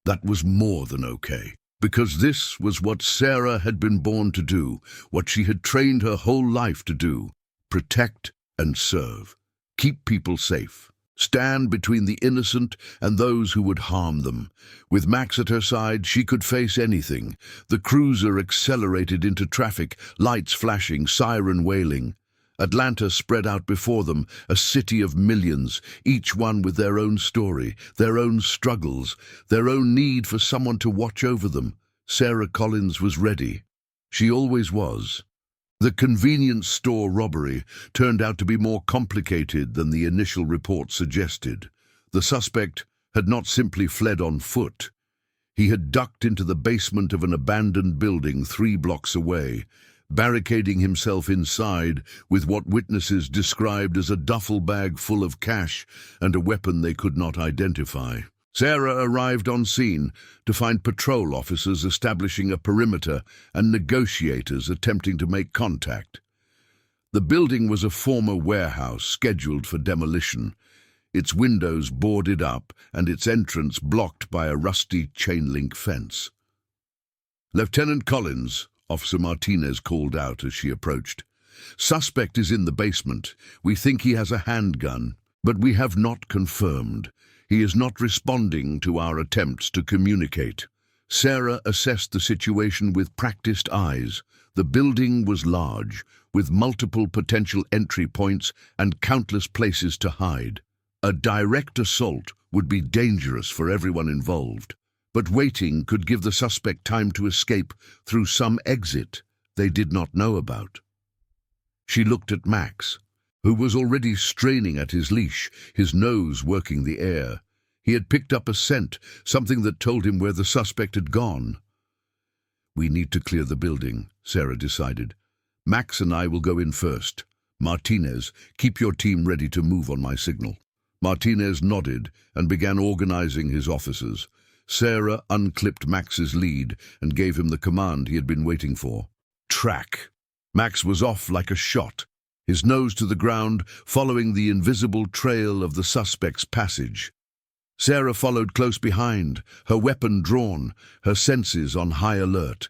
S1: That was more than okay. Because this was what Sarah had been born to do, what she had trained her whole life to do. Protect and serve. Keep people safe. Stand between the innocent and those who would harm them. With Max at her side, she could face anything. The cruiser accelerated into traffic, lights flashing, siren wailing. Atlanta spread out before them, a city of millions, each one with their own story, their own struggles, their own need for someone to watch over them. Sarah Collins was ready. She always was. The convenience store robbery turned out to be more complicated than the initial report suggested. The suspect had not simply fled on foot. He had ducked into the basement of an abandoned building 3 blocks away, barricading himself inside with what witnesses described as a duffel bag full of cash and a weapon they could not identify. Sarah arrived on scene to find patrol officers establishing a perimeter and negotiators attempting to make contact. The building was a former warehouse scheduled for demolition, its windows boarded up and its entrance blocked by a rusty chain-link fence. "Lieutenant Collins," Officer Martinez called out as she approached. "Suspect is in the basement. We think he has a handgun, but we have not confirmed. He is not responding to our attempts to communicate." Sarah assessed the situation with practiced eyes. The building was large, with multiple potential entry points and countless places to hide. A direct assault would be dangerous for everyone involved, but waiting could give the suspect time to escape through some exit they did not know about. She looked at Max, who was already straining at his leash, his nose working the air. He had picked up a scent, something that told him where the suspect had gone. "We need to clear the building," Sarah decided. "Max and I will go in first. Martinez, keep your team ready to move on my signal." Martinez nodded and began organizing his officers. Sarah unclipped Max's lead and gave him the command he had been waiting for. Track. Max was off like a shot, his nose to the ground, following the invisible trail of the suspect's passage. Sarah followed close behind, her weapon drawn, her senses on high alert.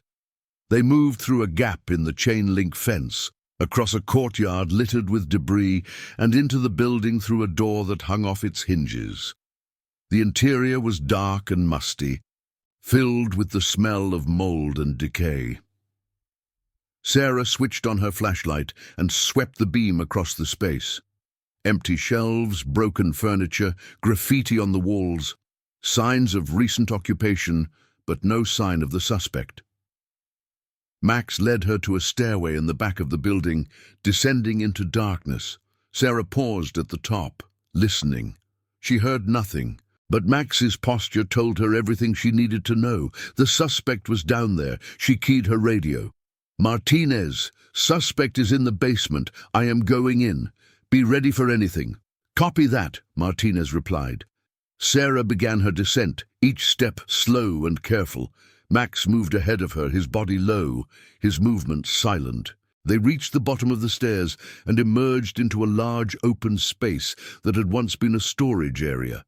S1: They moved through a gap in the chain-link fence, across a courtyard littered with debris, and into the building through a door that hung off its hinges. The interior was dark and musty, filled with the smell of mold and decay. Sarah switched on her flashlight and swept the beam across the space. Empty shelves, broken furniture, graffiti on the walls, signs of recent occupation, but no sign of the suspect. Max led her to a stairway in the back of the building, descending into darkness. Sarah paused at the top, listening. She heard nothing, but Max's posture told her everything she needed to know. The suspect was down there. She keyed her radio. "Martinez, suspect is in the basement. I am going in. Be ready for anything." "Copy that," Martinez replied. Sarah began her descent, each step slow and careful. Max moved ahead of her, his body low, his movements silent. They reached the bottom of the stairs and emerged into a large open space that had once been a storage area.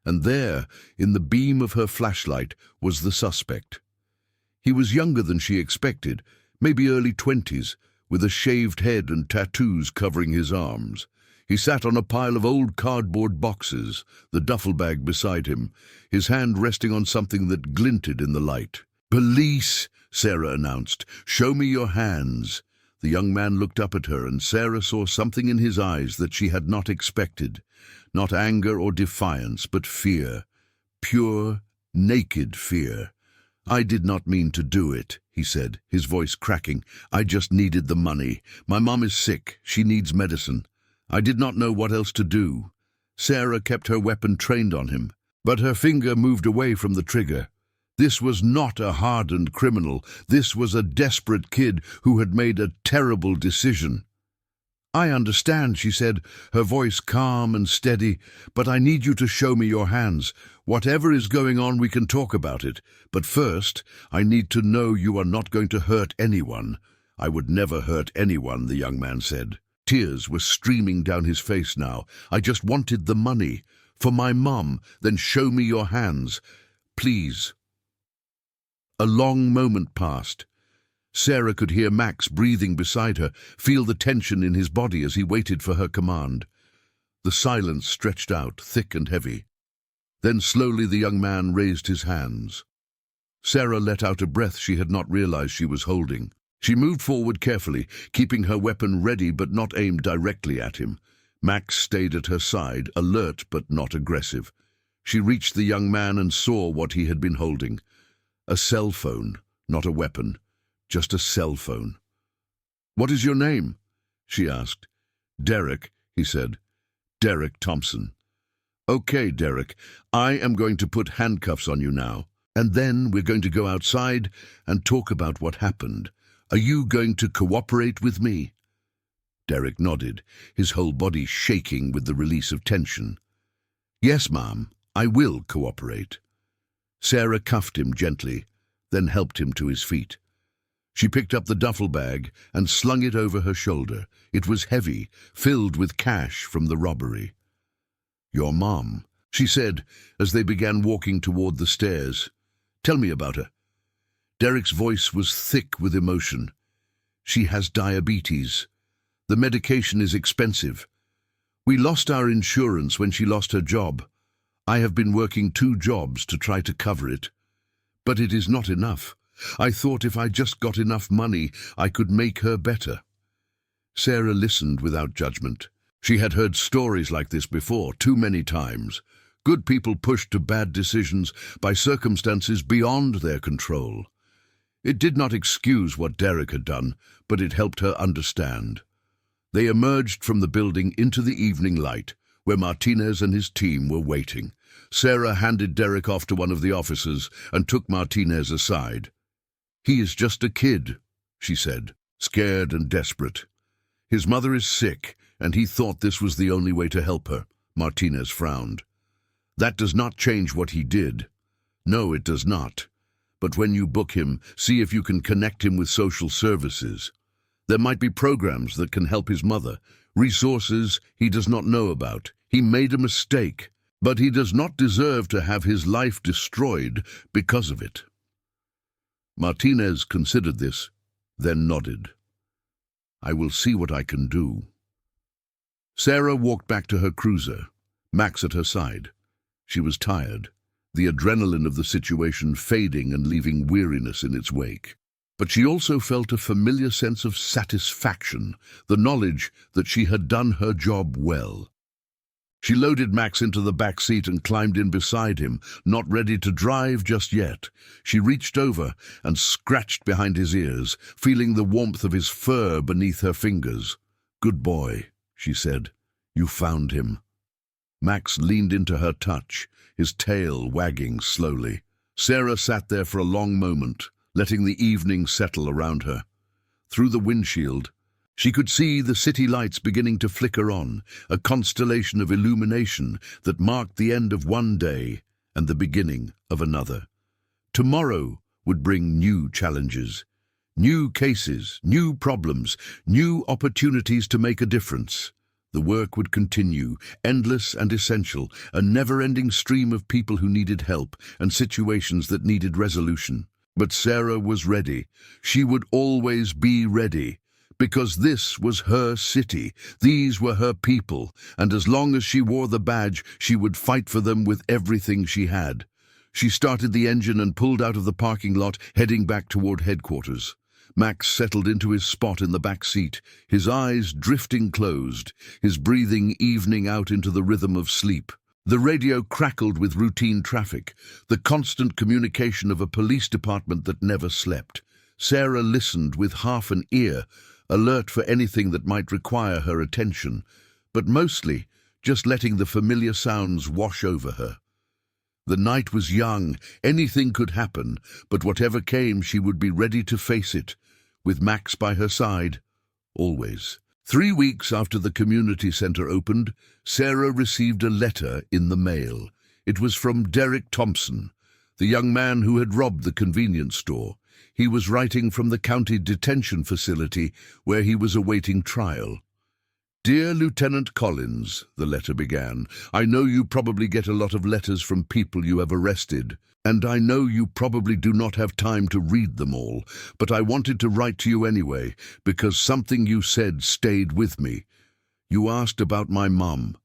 S1: And there, in the beam of her flashlight, was the suspect. He was younger than she expected, maybe early 20s, with a shaved head and tattoos covering his arms. He sat on a pile of old cardboard boxes, the duffel bag beside him, his hand resting on something that glinted in the light. "Police," Sarah announced. "Show me your hands." The young man looked up at her, and Sarah saw something in his eyes that she had not expected. Not anger or defiance, but fear. Pure, naked fear. "I did not mean to do it," he said, his voice cracking. "I just needed the money. My mom is sick. She needs medicine. I did not know what else to do." Sarah kept her weapon trained on him, but her finger moved away from the trigger. This was not a hardened criminal. This was a desperate kid who had made a terrible decision. "I understand," she said, her voice calm and steady, "but I need you to show me your hands. Whatever is going on, we can talk about it. But first, I need to know you are not going to hurt anyone." "I would never hurt anyone," the young man said. Tears were streaming down his face now. "I just wanted the money. For my mum. Then show me your hands. Please." A long moment passed. Sarah could hear Max breathing beside her, feel the tension in his body as he waited for her command. The silence stretched out, thick and heavy. Then slowly the young man raised his hands. Sarah let out a breath she had not realized she was holding. She moved forward carefully, keeping her weapon ready but not aimed directly at him. Max stayed at her side, alert but not aggressive. She reached the young man and saw what he had been holding. A cell phone, not a weapon, just a cell phone. "What is your name?" she asked. "Derek," he said. "Derek Thompson." "Okay, Derek, I am going to put handcuffs on you now, and then we're going to go outside and talk about what happened. Are you going to cooperate with me?" Derek nodded, his whole body shaking with the release of tension. "Yes, ma'am, I will cooperate." Sarah cuffed him gently, then helped him to his feet. She picked up the duffel bag and slung it over her shoulder. It was heavy, filled with cash from the robbery. "Your mom," she said as they began walking toward the stairs. "Tell me about her." Derek's voice was thick with emotion. "She has diabetes. The medication is expensive. We lost our insurance when she lost her job. I have been working 2 jobs to try to cover it. But it is not enough. I thought if I just got enough money, I could make her better." Sarah listened without judgment. She had heard stories like this before, too many times. Good people pushed to bad decisions by circumstances beyond their control. It did not excuse what Derek had done, but it helped her understand. They emerged from the building into the evening light, where Martinez and his team were waiting. Sarah handed Derek off to one of the officers and took Martinez aside. "He is just a kid," she said, scared and desperate. "His mother is sick, and he thought this was the only way to help her." Martinez frowned. "That does not change what he did." "No, it does not. But when you book him, see if you can connect him with social services. There might be programs that can help his mother, resources he does not know about. He made a mistake, but he does not deserve to have his life destroyed because of it." Martinez considered this, then nodded. "I will see what I can do." Sarah walked back to her cruiser, Max at her side. She was tired, the adrenaline of the situation fading and leaving weariness in its wake. But she also felt a familiar sense of satisfaction, the knowledge that she had done her job well. She loaded Max into the back seat and climbed in beside him, not ready to drive just yet. She reached over and scratched behind his ears, feeling the warmth of his fur beneath her fingers. "Good boy," she said. "You found him." Max leaned into her touch, his tail wagging slowly. Sarah sat there for a long moment, letting the evening settle around her. Through the windshield, she could see the city lights beginning to flicker on, a constellation of illumination that marked the end of one day and the beginning of another. Tomorrow would bring new challenges, new cases, new problems, new opportunities to make a difference. The work would continue, endless and essential, a never-ending stream of people who needed help and situations that needed resolution. But Sarah was ready. She would always be ready, because this was her city, these were her people, and as long as she wore the badge, she would fight for them with everything she had. She started the engine and pulled out of the parking lot, heading back toward headquarters. Max settled into his spot in the back seat, his eyes drifting closed, his breathing evening out into the rhythm of sleep. The radio crackled with routine traffic, the constant communication of a police department that never slept. Sarah listened with half an ear, alert for anything that might require her attention, but mostly just letting the familiar sounds wash over her. The night was young, anything could happen, but whatever came she would be ready to face it, with Max by her side, always. 3 weeks after the community center opened, Sarah received a letter in the mail. It was from Derek Thompson, the young man who had robbed the convenience store. He was writing from the county detention facility where he was awaiting trial. "Dear Lieutenant Collins," the letter began, "I know you probably get a lot of letters from people you have arrested, and I know you probably do not have time to read them all, but I wanted to write to you anyway, because something you said stayed with me. You asked about my mom.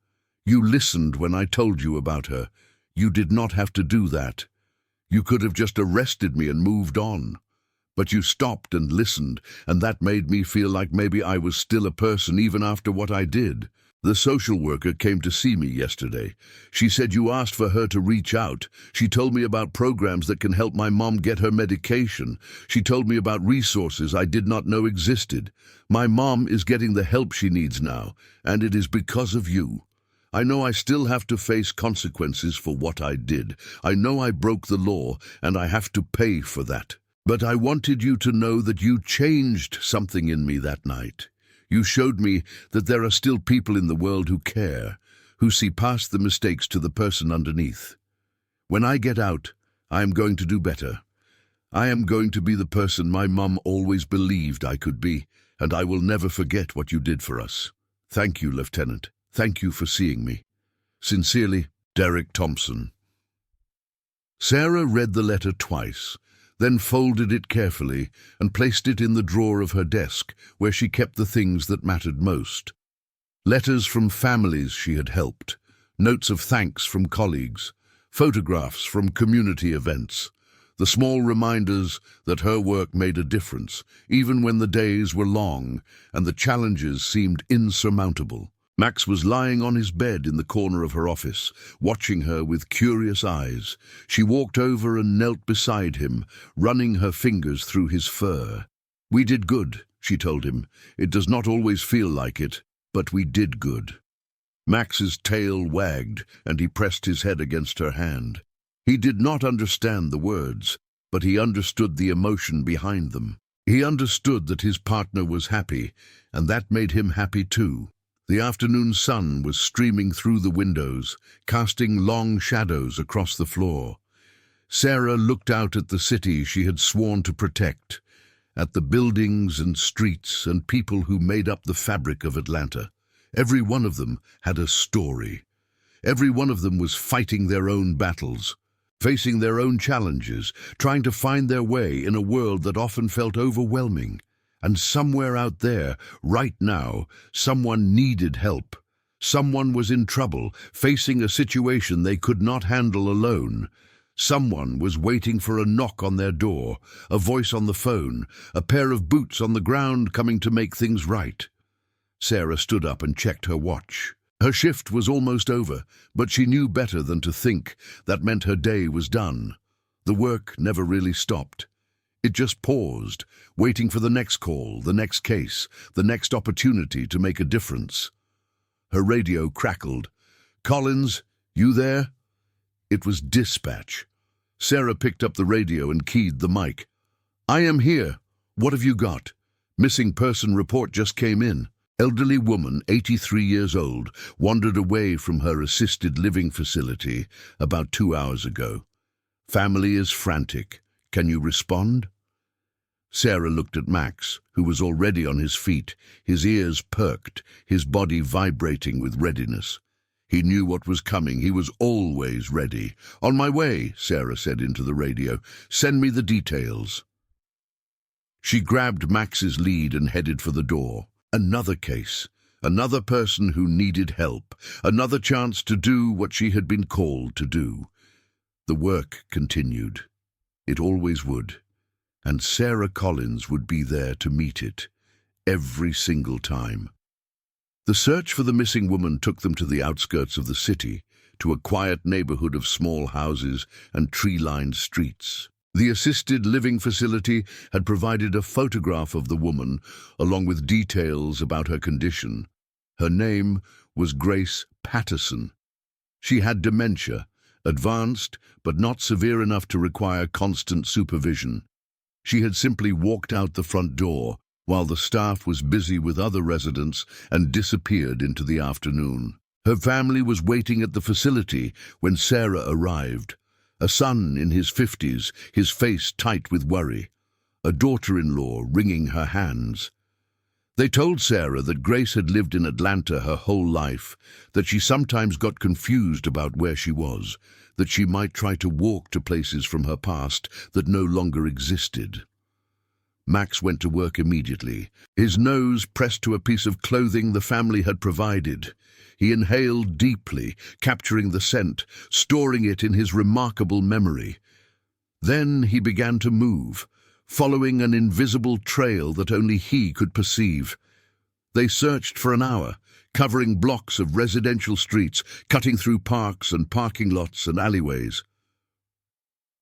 S1: You listened when I told you about her. You did not have to do that. You could have just arrested me and moved on. But you stopped and listened, and that made me feel like maybe I was still a person even after what I did. The social worker came to see me yesterday. She said you asked for her to reach out. She told me about programs that can help my mom get her medication. She told me about resources I did not know existed. My mom is getting the help she needs now, and it is because of you. I know I still have to face consequences for what I did. I know I broke the law, and I have to pay for that. But I wanted you to know that you changed something in me that night. You showed me that there are still people in the world who care, who see past the mistakes to the person underneath. When I get out, I am going to do better. I am going to be the person my mum always believed I could be, and I will never forget what you did for us. Thank you, Lieutenant. Thank you for seeing me. Sincerely, Derek Thompson." Sarah read the letter twice, then folded it carefully and placed it in the drawer of her desk, where she kept the things that mattered most. Letters from families she had helped, notes of thanks from colleagues, photographs from community events, the small reminders that her work made a difference, even when the days were long and the challenges seemed insurmountable. Max was lying on his bed in the corner of her office, watching her with curious eyes. She walked over and knelt beside him, running her fingers through his fur. "We did good," she told him. "It does not always feel like it, but we did good." Max's tail wagged, and he pressed his head against her hand. He did not understand the words, but he understood the emotion behind them. He understood that his partner was happy, and that made him happy too. The afternoon sun was streaming through the windows, casting long shadows across the floor. Sarah looked out at the city she had sworn to protect, at the buildings and streets and people who made up the fabric of Atlanta. Every one of them had a story. Every one of them was fighting their own battles, facing their own challenges, trying to find their way in a world that often felt overwhelming. And somewhere out there, right now, someone needed help. Someone was in trouble, facing a situation they could not handle alone. Someone was waiting for a knock on their door, a voice on the phone, a pair of boots on the ground coming to make things right. Sarah stood up and checked her watch. Her shift was almost over, but she knew better than to think that meant her day was done. The work never really stopped. It just paused, waiting for the next call, the next case, the next opportunity to make a difference. Her radio crackled. "Collins, you there?" It was dispatch. Sarah picked up the radio and keyed the mic. "I am here. What have you got? Missing person report just came in. Elderly woman, 83 years old, wandered away from her assisted living facility about 2 hours ago. Family is frantic. Can you respond?" Sarah looked at Max, who was already on his feet, his ears perked, his body vibrating with readiness. He knew what was coming. He was always ready. "On my way," Sarah said into the radio. "Send me the details." She grabbed Max's lead and headed for the door. Another case, another person who needed help, another chance to do what she had been called to do. The work continued. It always would. And Sarah Collins would be there to meet it, every single time. The search for the missing woman took them to the outskirts of the city, to a quiet neighborhood of small houses and tree-lined streets. The assisted living facility had provided a photograph of the woman, along with details about her condition. Her name was Grace Patterson. She had dementia advanced, but not severe enough to require constant supervision. She had simply walked out the front door while the staff was busy with other residents and disappeared into the afternoon. Her family was waiting at the facility when Sarah arrived. A son in his 50s, his face tight with worry. A daughter-in-law wringing her hands. They told Sarah that Grace had lived in Atlanta her whole life, that she sometimes got confused about where she was, that she might try to walk to places from her past that no longer existed. Max went to work immediately, his nose pressed to a piece of clothing the family had provided. He inhaled deeply, capturing the scent, storing it in his remarkable memory. Then he began to move, following an invisible trail that only he could perceive. They searched for an hour, covering blocks of residential streets, cutting through parks and parking lots and alleyways.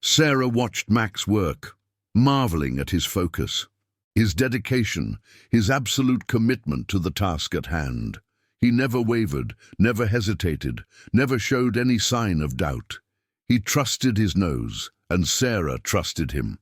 S1: Sarah watched Max work, marveling at his focus, his dedication, his absolute commitment to the task at hand. He never wavered, never hesitated, never showed any sign of doubt. He trusted his nose, and Sarah trusted him.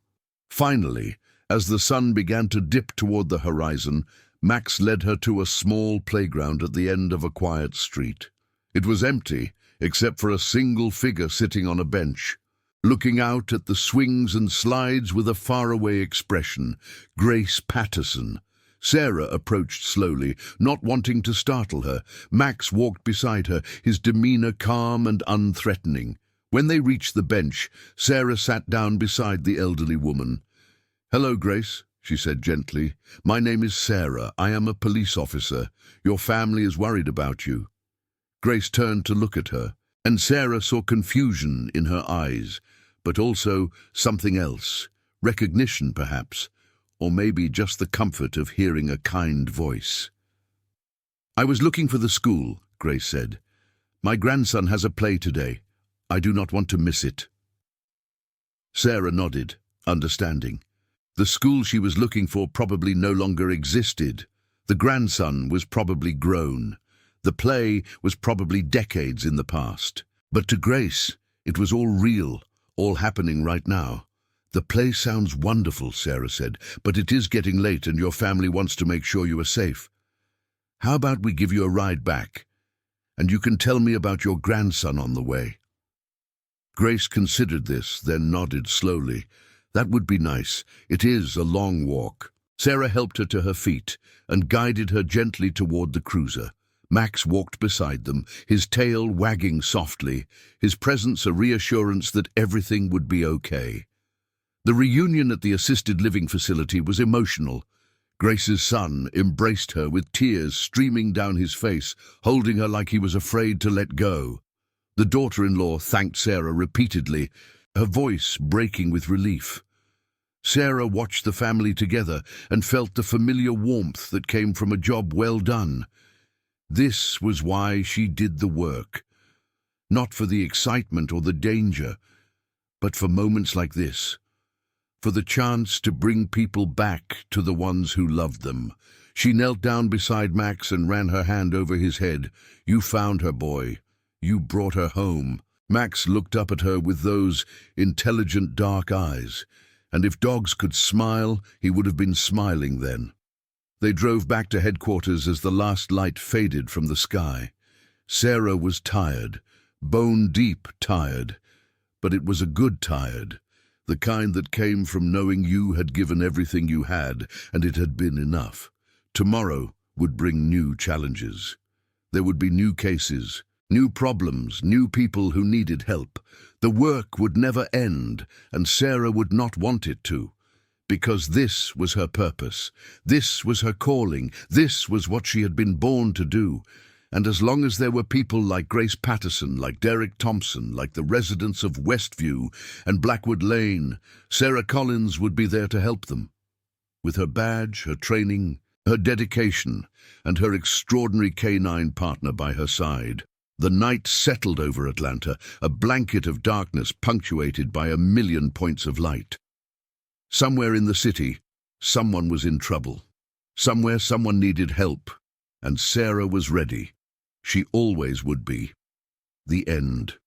S1: Finally, as the sun began to dip toward the horizon, Max led her to a small playground at the end of a quiet street. It was empty, except for a single figure sitting on a bench, looking out at the swings and slides with a faraway expression. Grace Patterson. Sarah approached slowly, not wanting to startle her. Max walked beside her, his demeanor calm and unthreatening. When they reached the bench, Sarah sat down beside the elderly woman. "Hello, Grace," she said gently. "My name is Sarah. I am a police officer. Your family is worried about you." Grace turned to look at her, and Sarah saw confusion in her eyes, but also something else, recognition perhaps, or maybe just the comfort of hearing a kind voice. "I was looking for the school," Grace said. "My grandson has a play today. I do not want to miss it." Sarah nodded, understanding. The school she was looking for probably no longer existed. The grandson was probably grown. The play was probably decades in the past. But to Grace, it was all real, all happening right now. "The play sounds wonderful," Sarah said, "but it is getting late and your family wants to make sure you are safe. How about we give you a ride back, and you can tell me about your grandson on the way?" Grace considered this, then nodded slowly. "That would be nice. It is a long walk." Sarah helped her to her feet and guided her gently toward the cruiser. Max walked beside them, his tail wagging softly, his presence a reassurance that everything would be okay. The reunion at the assisted living facility was emotional. Grace's son embraced her with tears streaming down his face, holding her like he was afraid to let go. The daughter-in-law thanked Sarah repeatedly, her voice breaking with relief. Sarah watched the family together and felt the familiar warmth that came from a job well done. This was why she did the work. Not for the excitement or the danger, but for moments like this. For the chance to bring people back to the ones who loved them. She knelt down beside Max and ran her hand over his head. "You found her, boy. You brought her home." Max looked up at her with those intelligent dark eyes, and if dogs could smile, he would have been smiling then. They drove back to headquarters as the last light faded from the sky. Sarah was tired, bone-deep tired, but it was a good tired, the kind that came from knowing you had given everything you had, and it had been enough. Tomorrow would bring new challenges. There would be new cases, new problems, new people who needed help. The work would never end, and Sarah would not want it to. Because this was her purpose, this was her calling, this was what she had been born to do. And as long as there were people like Grace Patterson, like Derek Thompson, like the residents of Westview and Blackwood Lane, Sarah Collins would be there to help them. With her badge, her training, her dedication, and her extraordinary K-9 partner by her side. The night settled over Atlanta, a blanket of darkness punctuated by 1,000,000 points of light. Somewhere in the city, someone was in trouble. Somewhere someone needed help, and Sarah was ready. She always would be. The end.